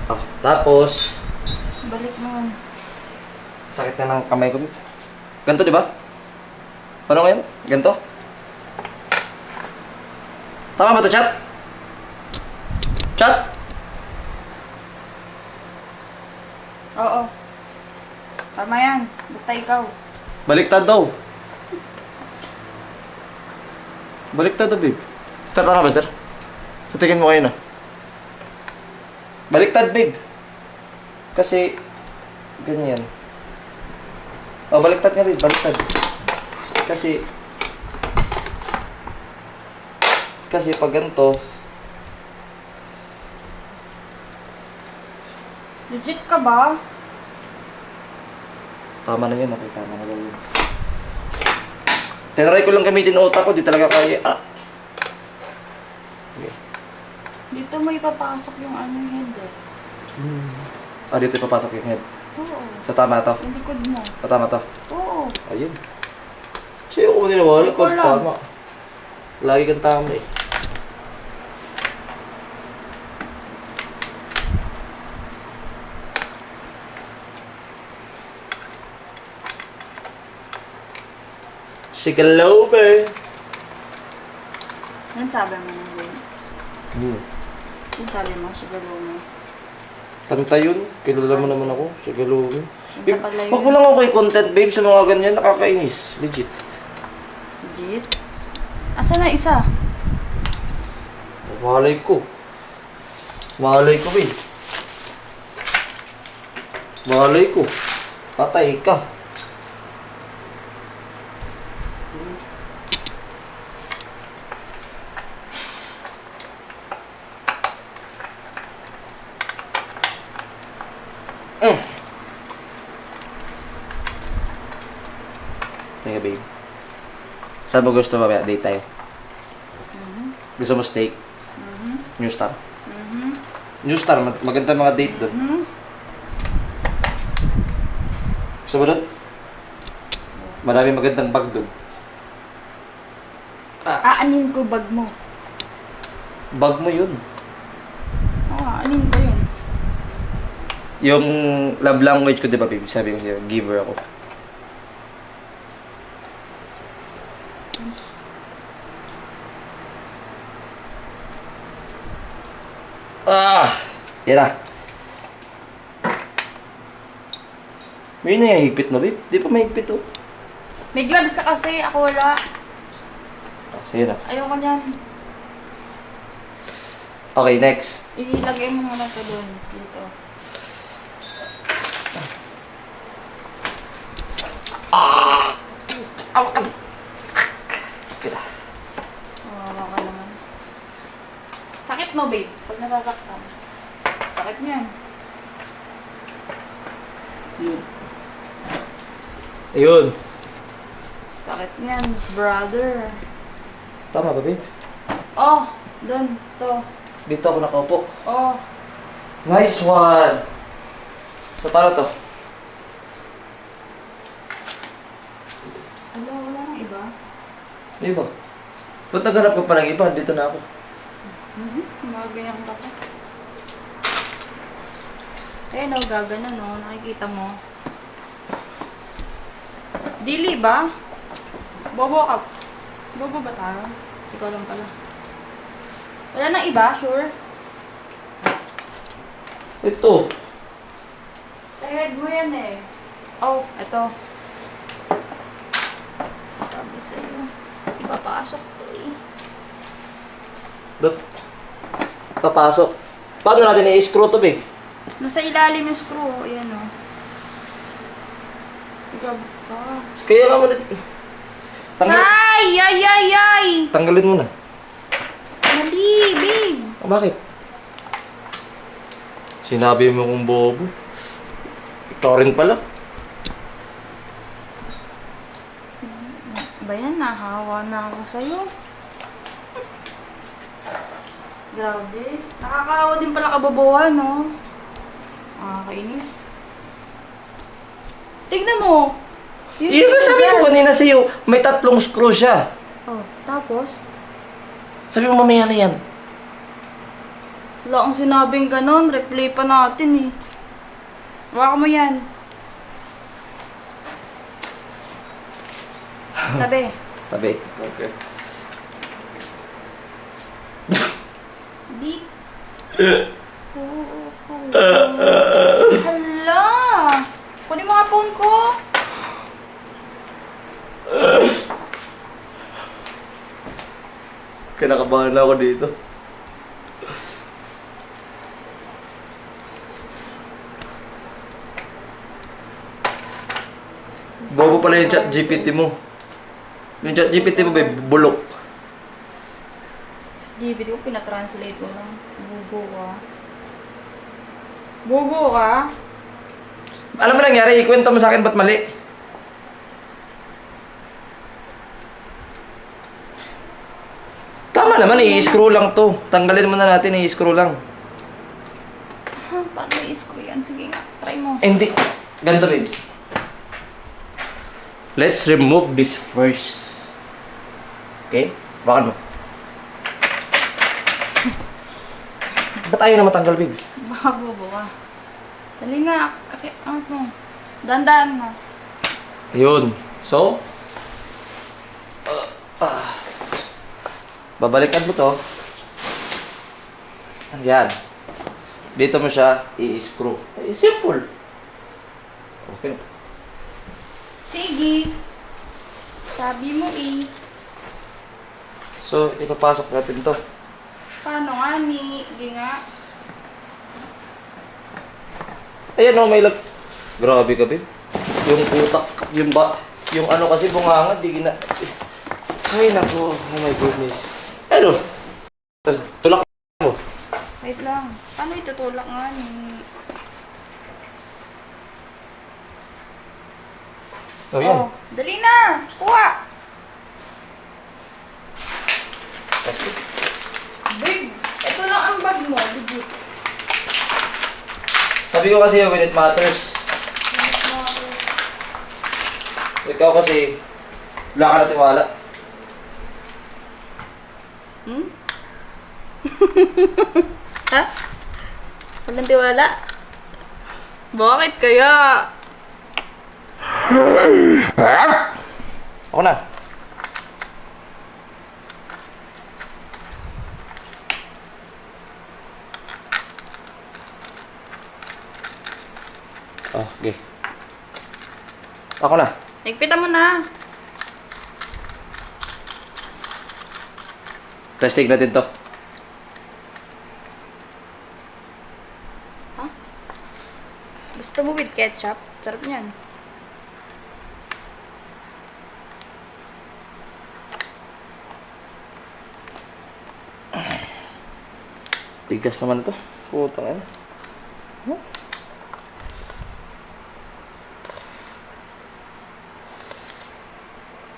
Ah, tapos, Balik mo. sakit na ng kamay ko. Ganto, di ba? Paano ngayon? Ganto? Tama ba to, chat? Chat? Oo. Tama yan. Basta ikaw. Baliktad daw. Baliktad daw, babe. Sir, tama ba, sir? Sa tingin mo kayo na. Baliktad, babe. Kasi, ganyan. Oh, baliktad nga, babe. Baliktad. Kasi pag ganito, Legit ka ba? tama na yun. Okay, tama na yun. Tinry ko lang gamitin ang utak ko. Di talaga kaya. Ah. Okay. Dito may papasok yung ano head eh. Ah, dito papasok yung head. Oo. So, tama to. Yung likod mo. So, tama to. Oo. Ayun. Siya ako niniwala Ikaw pag lang. tama. Lagi kang tama eh. Sigalobe. Yan sabi mo na din. Yan sabi mo, siguro mo. Kanta yun. Kilala mo naman ako. Sigalobe. Yung pala yun. Huwag mo lang ako kay content babe sa mga ganyan. Nakakainis. Legit. Legit? Asa na isa? Malay ko. Malay ko babe. Malay ko. Patay ka. Teka, babe. Saan mo gusto mamaya? Date tayo. Gusto mo steak? New Star. New Star, maganda mga date doon. Gusto mo doon? Maraming magandang bag doon. Aanin ko bag mo. Bag mo yun. Aanin ko yun. Yung love language ko, di ba, babe? Sabi ko sa'yo, giver ako. Yan na. May na yung higpit mo, babe. Di pa may higpit, oh. May gloves ka kasi, ako wala. Sige na. Ayoko niyan. Okay, next. Ilagay mo muna ito doon. Dito. Kawawa ka naman. Sakit mo, babe. Pag nasasaktan. Sakit niyan. Ayun. Sakit niyan, brother. Tama ba, babe? Oh, doon. To. Dito ako nakaupo. Oh. Nice one! So, paano to? Wala nang iba. Di ba? Ba't naghanap ka pa ng iba? Dito na ako. Mga ganyan ka pa. Eh, no, gagana, no? Nakikita mo. Dili ba? Bobo ka. Bobo ba tayo? Ikaw lang pala. Wala nang iba, sure? Ito. Sa head mo yan eh. Oh, eto. Sabi sa'yo. Ipapasok to eh. Ba't? Papasok. Paano natin i-screw to, babe? Nasa ilalim yung screw. Ayan o. Grab ka. Kaya nga muna. Ay! Ay! Ay! Ay! Tanggalin mo na. Mali, babe. Oh, bakit? Sinabi mo kong bobo. Ikaw rin pala. Ba yan? Nahawa na ako sa'yo. Grabe. Nakakaawa din pala kababawan, no? Nakakainis. Tignan mo. Yung ba sabi ko kanina sa'yo, may 3 screw siya. Oh, tapos? Sabi mo mamaya na yan. Wala akong sinabing ganon. Replay pa natin eh. Waka mo yan. Tabi. Tabi. Okay. Di. Hala! Kunin mo nga phone ko. Kinakabahan na ako dito. Bobo pala yung chat GPT mo. Yung chat GPT mo, babe, bulok. DVD ko, pinatranslate ko lang. Bugo ka. Bugo ka? Alam mo nangyari, ikwento mo sa akin ba't mali? Tama naman, i-screw lang to. Tanggalin mo na natin, i-screw lang. Paano i-screw yan? Sige nga, try mo. Hindi. Ganito, babe. Let's remove this first. Okay? Bakit mo? Ba't ayaw na matanggal, babe? Baka bubo ka. Dali nga. Okay, ano mo? Dandan mo. Ayun. So, babalikan mo to. Ayan. Dito mo siya i-screw. Simple. Okay. Sige. Sabi mo eh. So, ipapasok natin to. Paano nga ni? Sige nga. Ayan o, may lag... Grabe ka, babe. Yung putak, yung ano kasi bunganga, di gina... Ay, naku. Oh my goodness. Ano? Tapos, tulak mo. Wait lang. Paano itutulak nga ni? Oh, yan. Dali na! Kuha! Kasi, Babe, ito lang ang bag mo. Legit. sabi ko kasi when it matters. Ikaw kasi, wala ka na tiwala. Hmm? Ha? Walang tiwala? Bakit kaya? Ako na. Oh, okay. Ako na. Higpitan mo na. Testing natin to. Gusto mo with ketchup? Sarap niyan. Tigas naman ito. Putang ina.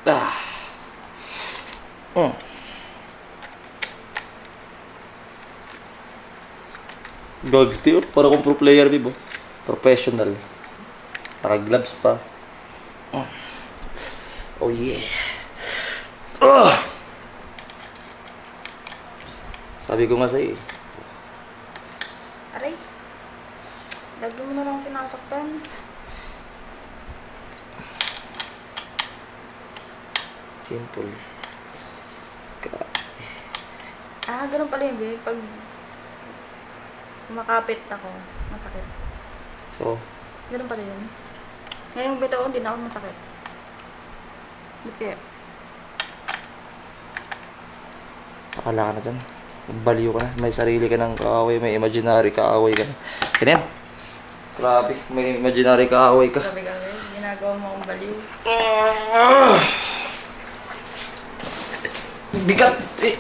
Ah. Gogs tiyo. Para kung pro player, Bibo. Professional. Naka-gloves pa. Oh yeah. Sabi ko nga sa'yo eh. Aray. Lagi mo na lang sinasaktan. Simple. Ganun pala yun, babe. Pag makapit ako, masakit. So, Ganun pala yun. Ngayong bitaw ko, hindi na ako masakit. Ba't kaya? akala ka na dyan. Baliw ka na. May sarili ka ng kaaway. May imaginary kaaway ka na. Ganyan. Grabe. May imaginary kaaway ka. Gabi-gabi, ginagawa mo akong baliw. Bigat! Eh!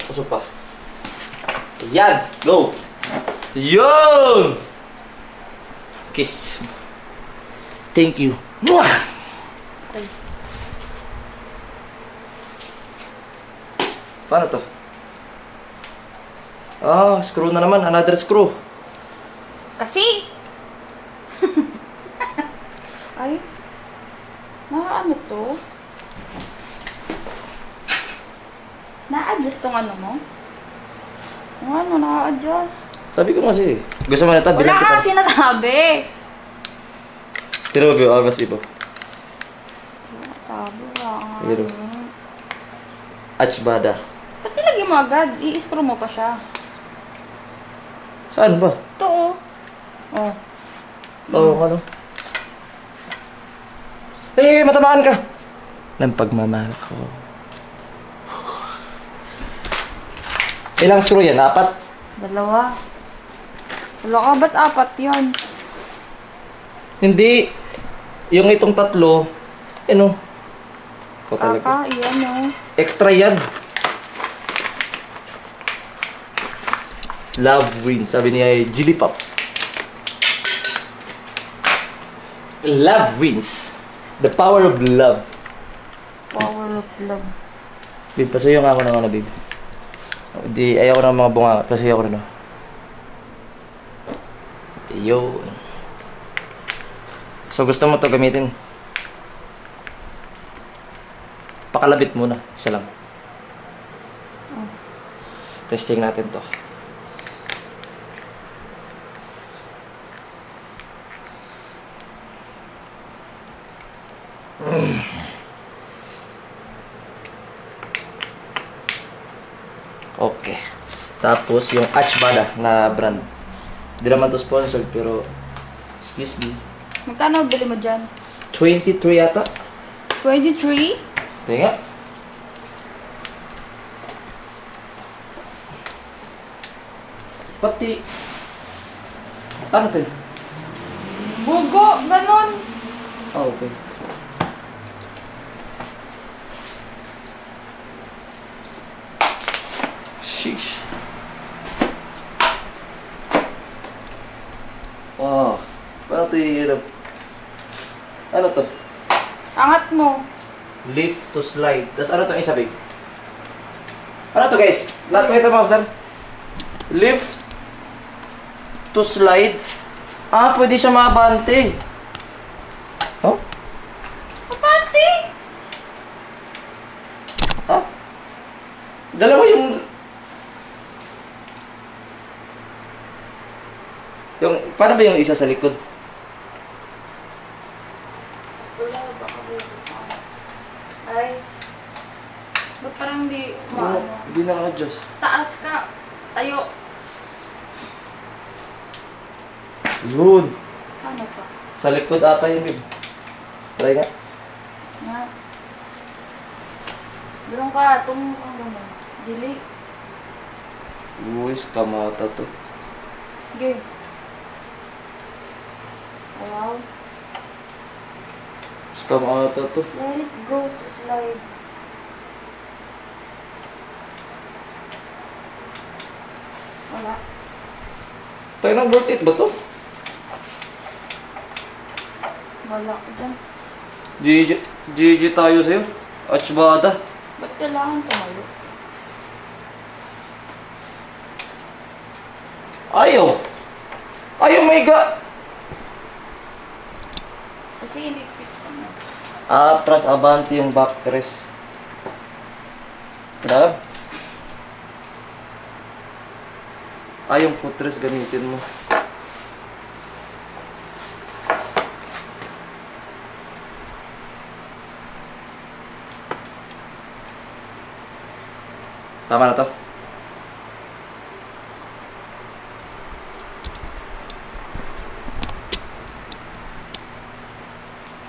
Usok pa. Yan! Go! Yun! Kiss. Thank you. Mwah! Ay, Paano to? Ah, screw na naman. Another screw. kasi! Ay, ano to? Na-adjust tong ano mo? Ano, na-adjust? Sabi ko kasi. Gusto mo na ito? Wala kang sinasabi! Tira mo ba yung almas, Bibo? Sabi, wala nga. Pero, Achbada. Ba't nilagay mo agad? I-screw mo pa siya. Saan ba? Ito, oh. Oh. Oo, ano? Eh, matamaan ka! Ng pagmamahal ko. Ilang screw yan? 4? Dalawa. Wala ka, ba't 4 yun? Hindi. Yung itong 3, ano? Ikaw talaga. Iyan, oh. Extra yan. Love wins. Sabi niya, Jilly Pop. Love wins. The power of love. Power of love. Babe, pasuyo nga ako ng ano, babe. Hindi, ayaw ko ng mga bunga. Pasuyo ako na, no? Yo. So, gusto mo to gamitin? Pakalabit muna. Isa lang. Testing natin to. Okay. Tapos, yung Achbada na brand. Hindi naman to sponsored, pero excuse me. Magkano bili mo dyan? 23 yata. 23? Tinga. Pati. Ano to? Bugo! Ganon! Ah, okay. Sheesh. Oh, paano ito yung ano to? Angat mo. Lift to slide. Tapos ano to isa, babe? Ano to, guys? Lahat ko ito, Master. Lift to slide. Ah, pwede siya maabante. Oh? Kapati! Ah? Dalawa yung... Paano ba yung isa sa likod? Wala, baka ay. Ba't parang di maano? Hindi naka-adjust. Taas ka. Tayo. Yun. Ano pa? Sa likod ata yun, babe. Try nga. Nga. Doon ka. Tumong kang gano'n. Dili. Uy, kamata to. Okay. Wow. Kamata to. Let it go to slide. Wala. Tayo na, worth it ba to? Wala ko dyan. GG tayo sa'yo. Achbada. Ba't kailangan tumayo? Ayaw. Ayaw, my God. Kasi ilikpit ka na. Atras, abante yung backrest. Grabe. Yung footrest gamitin mo. Tama na to.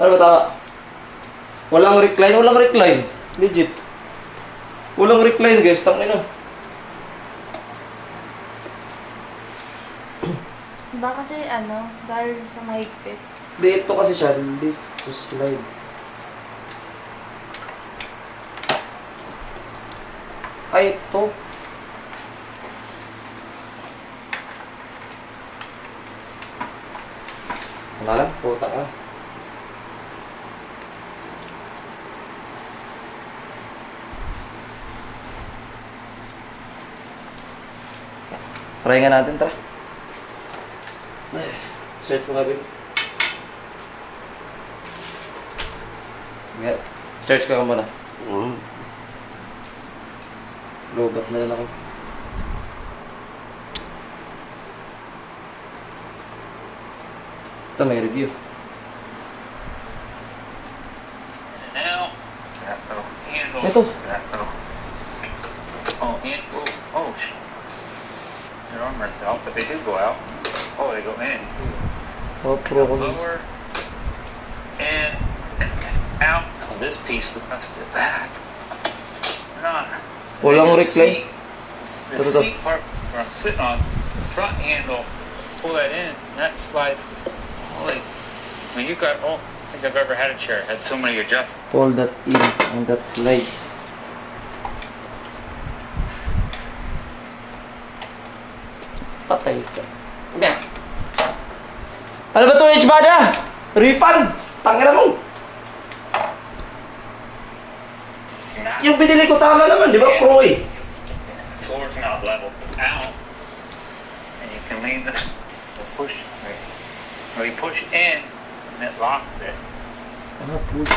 Ano ba tama? Walang recline. Legit. Walang recline, guys. Tangina. Diba kasi ano, dahil sa mahigpit. Dito kasi siya, lift to slide. Ay, ito. Wala lang, puta ka. Try nga natin, tara. Ay, search mo nga, babe. Nga, search ka muna. Lobat na rin ako. Ito, may review. Now, that little handle. Ito. That little. Oh, and oh, their armors out, but they do go out. Oh, they go in too. Oh, pro ko. Lower and out. Oh, this piece we must have back. Not. Walang The recline. seat- The Ito, ito. seat part where I'm sitting on, the front handle, pull that in, and that slides. Holy. I mean, you got. Oh, I think I've ever had a chair had so many adjustments. Pull that in and that slides. Patay ka. Ano ba ito, H-Bada? Refund! Tangina mo! It's not. Yung binili ko tama naman, di ba? Pro eh. The floor's not level out, and you can lean this, push, or you push in, and it locks it. Ah, push.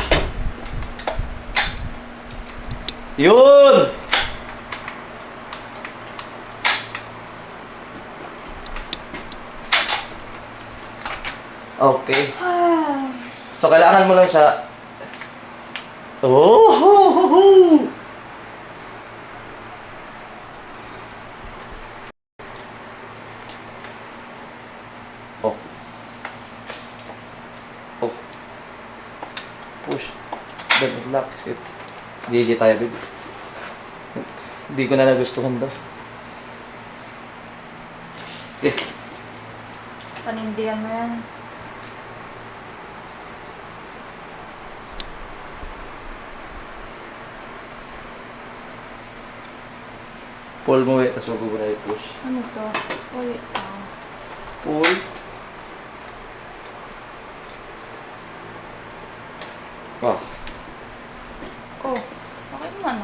Yun! Okay. So, kailangan mo lang siya... Oh! Ho, ho, ho. Oh. Oh. Push. Then relax it. GG tayo, baby. Hindi ko na nagustuhan daw. Okay. Panindigan mo yan. Pull mo eh, tapos wag mo na i-push. Ano to? Wait lang. Pull. Ah. Oh, okay naman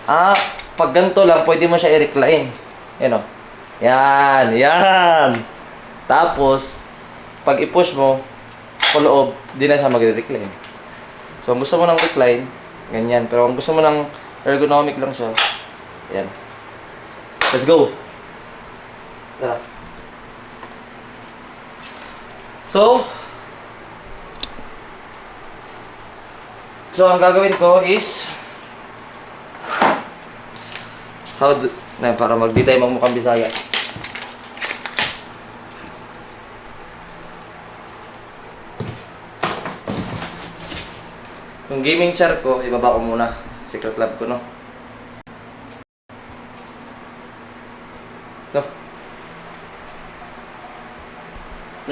ah. Pag ganito lang, pwede mo siya i-recline. Yan o. Yan, yan. Tapos, pag i-push mo, sa loob, di na siya magre-recline. So, kung gusto mo ng recline, ganyan. Pero kung gusto mo ng ergonomic lang siya, yan. Let's go! Tara. So, ang gagawin ko is para di tayo magmukhang Bisaya. Yung gaming chair ko, ibaba ko muna. Secret lab ko, no? Ito.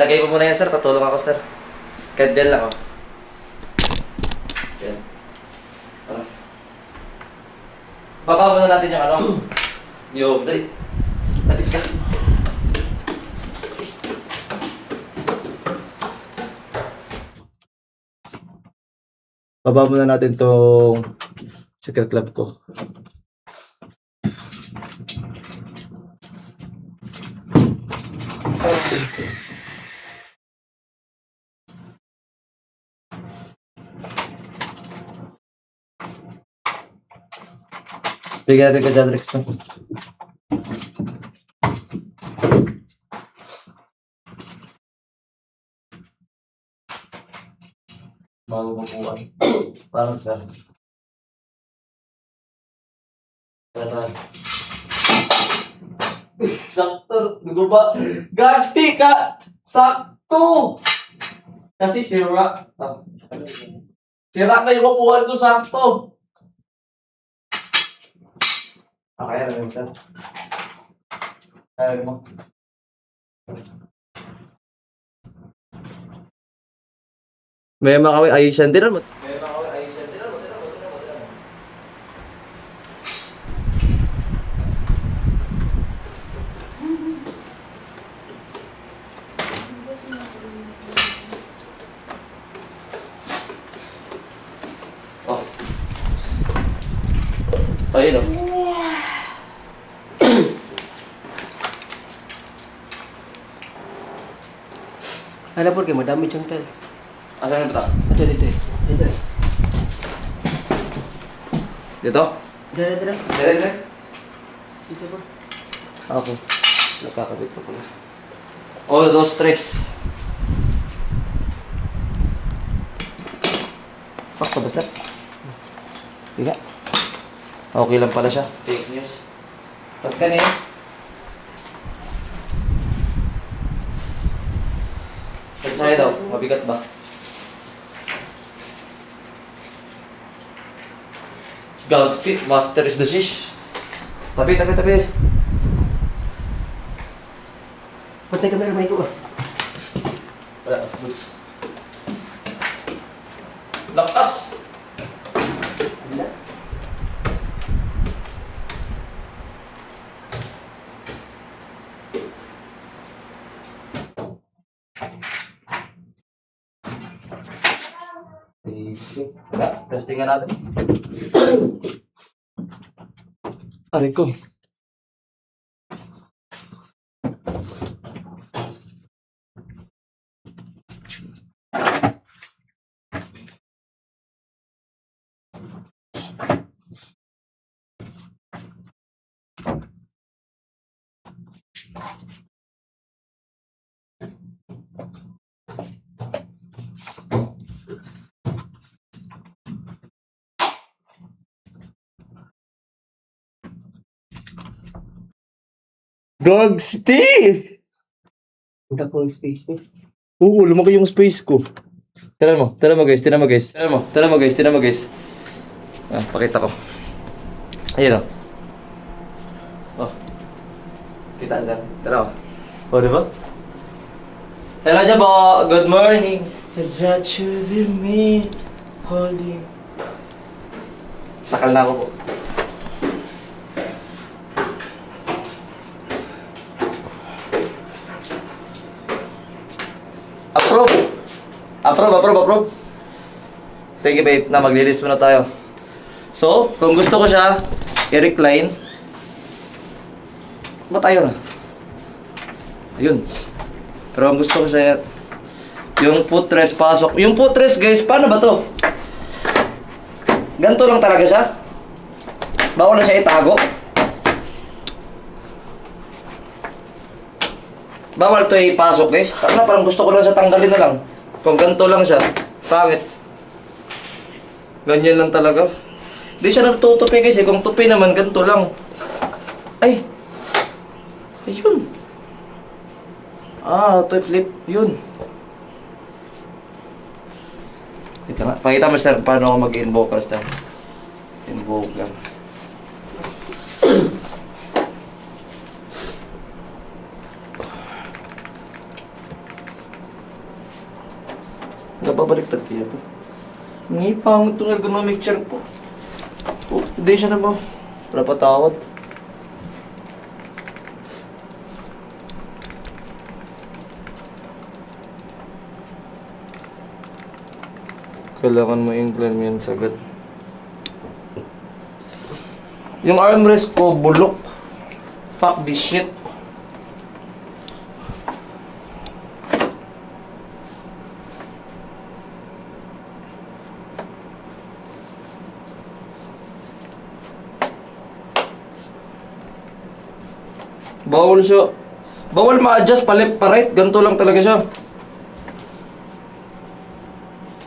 Lagay ko muna yan, sir. Patulong ako, sir. Kadel lang, oh. Yan. Baba muna natin yung ano. Yung, dali. Lapit ka. Baba muna natin tong secret club ko. Bigyan natin ka dyan, Rex, no? Bago mabuhan. Parang sa... Sakto! Dugo ba? Gagsti ka! Sakto! Kasi sira. Sira na yung mabuhan ko, sakto! Kaya na yung sir. Kaya mo. May mga kawin ayusan din mo. May mga kawin ayusan din mo. Oh. Ayun oh. Alam po kayo, madami siyang tiles. Asan yung bata? Ito, dito eh. Dito. Dito? Dito. Dire. Isa po. Okay. Nakakabit ko pala. All those tres. Sakto basta. Higa. Okay lang pala siya. Fake news. Tapos kanina. Sa'yo daw, mabigat ba? Galaxy, master is the shish. Tabi. Patay ka meron may ko. Wala, good. Lakas! Wala. Testingan natin. Aray ko. Gag, Steve! Punta po yung space niya. Oo, lumaki yung space ko. Tira mo guys. Ah, pakita ko. Ayun oh. Kita dyan. Tira mo. Oh, diba? Hello dyan po. Good morning. That you be me holding. Sakal na ako po. Approve. Thank you, babe, na maglilis muna tayo. So, kung gusto ko siya i-recline, ba tayo na? Ayun. Pero kung gusto ko siya Yung footrest pasok. Yung footrest guys, paano ba to? Ganito lang talaga siya? Bawal na siya itago? Bawal to ipasok guys. Tama, parang gusto ko lang siya tanggalin na lang. Kung ganito lang siya, pangit. Ganyan lang talaga. Di siya natutupi guys eh. Kung tupi naman, ganito lang. Ay! Ayun! Ah, auto flip. Yun. Ito nga. Pakita mo sir, paano ako mag-invoker sir. Invoker. Napabaliktad kaya to. Hindi, pangit itong ergonomic chair po. Oh, hindi siya na ba? Wala patawad. Kailangan mo incline mo yan sagad. Yung armrest ko, bulok. Fuck this shit. Bawal siya. Bawal ma-adjust pa left pa right. Ganito lang talaga siya.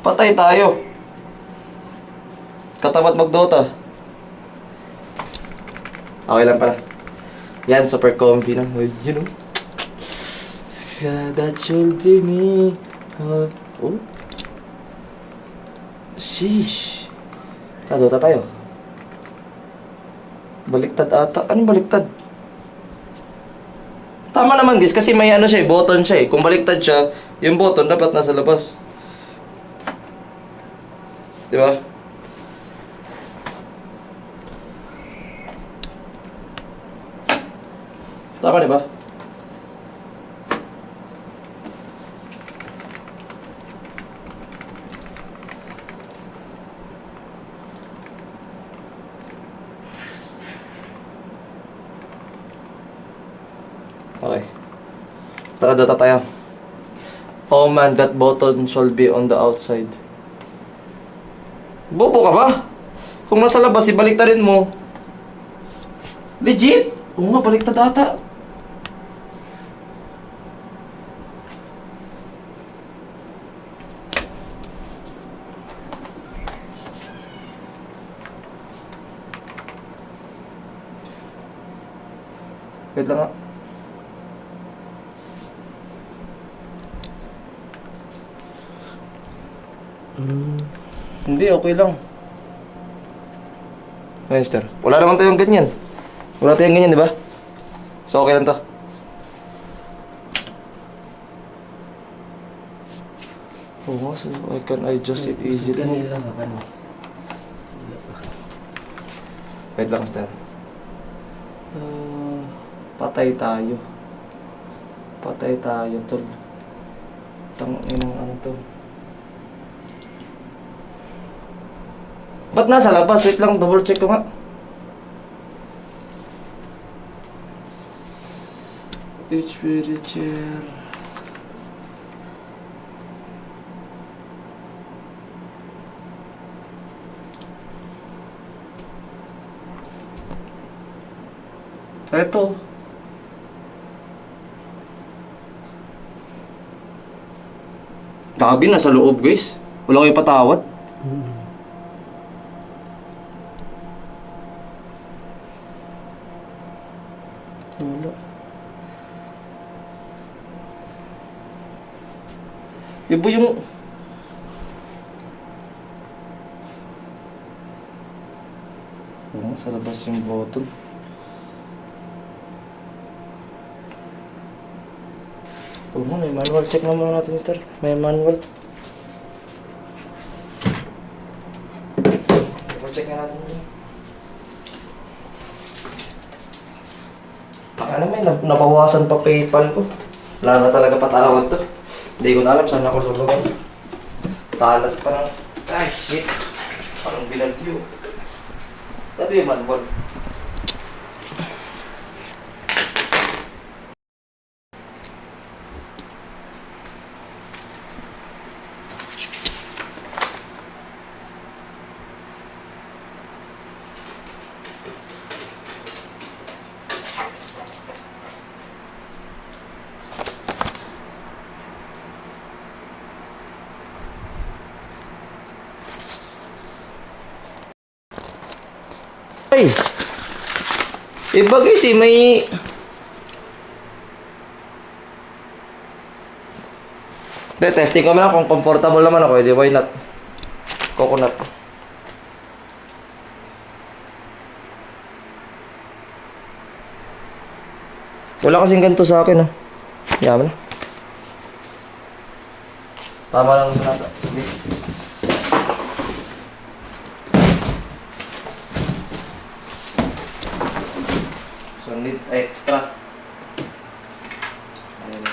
Patay tayo. Katamad mag-Dota. Okay lang pala. Yan, super comfy na. You know? That should be me. Oh. Sheesh. Dota tayo. Baliktad ata. Anong baliktad? Tama naman guys, kasi may ano siya eh, button siya eh. Kung baliktad siya, yung button dapat nasa labas. Di ba? Tama di ba? Okay. Tara, Dota tayo. Oh man, that button should be on the outside. Bobo ka ba? Kung nasa labas, ibaliktarin mo. Legit? Oo nga, baliktad ata. Wait lang nga. Hindi, okay lang. Master, wala naman tayong ganyan. Wala tayong ganyan, di ba? So, okay lang to. Oo, so I can adjust it easily. Ganyan lang ako. Wait lang, Master. Patay tayo. Patay tayo, tol. Tangin ng ano to. Ba't nasa labas? Wait lang, double check ko nga. HP chair. Eto. Gabi, nasa loob guys. Wala kayong patawad. Wala. Iba yung... sa labas yung button. May manual. Check na muna natin, sir. May manual. Check na natin. Ano may nabawasan pa PayPal ko. Wala na talaga patawad to. Hindi ko na alam saan ako lulugan. Talas parang... Ay, shit. Parang binagyo. Sabi yung manual. Ay! Iba guys eh, may... De, testing ko lang kung comfortable naman ako, edi why not? Coconut. Wala kasing ganito sa akin, oh. Yaman. Tama lang sa nata. Sige. So, need extra. Ayan.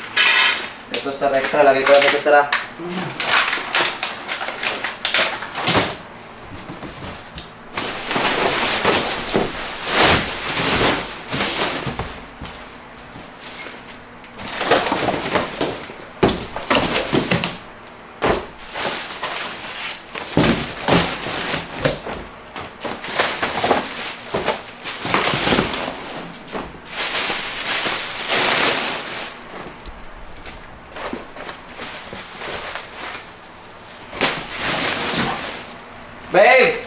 Ito star extra. Lagi ko lang ito star, ah. Babe!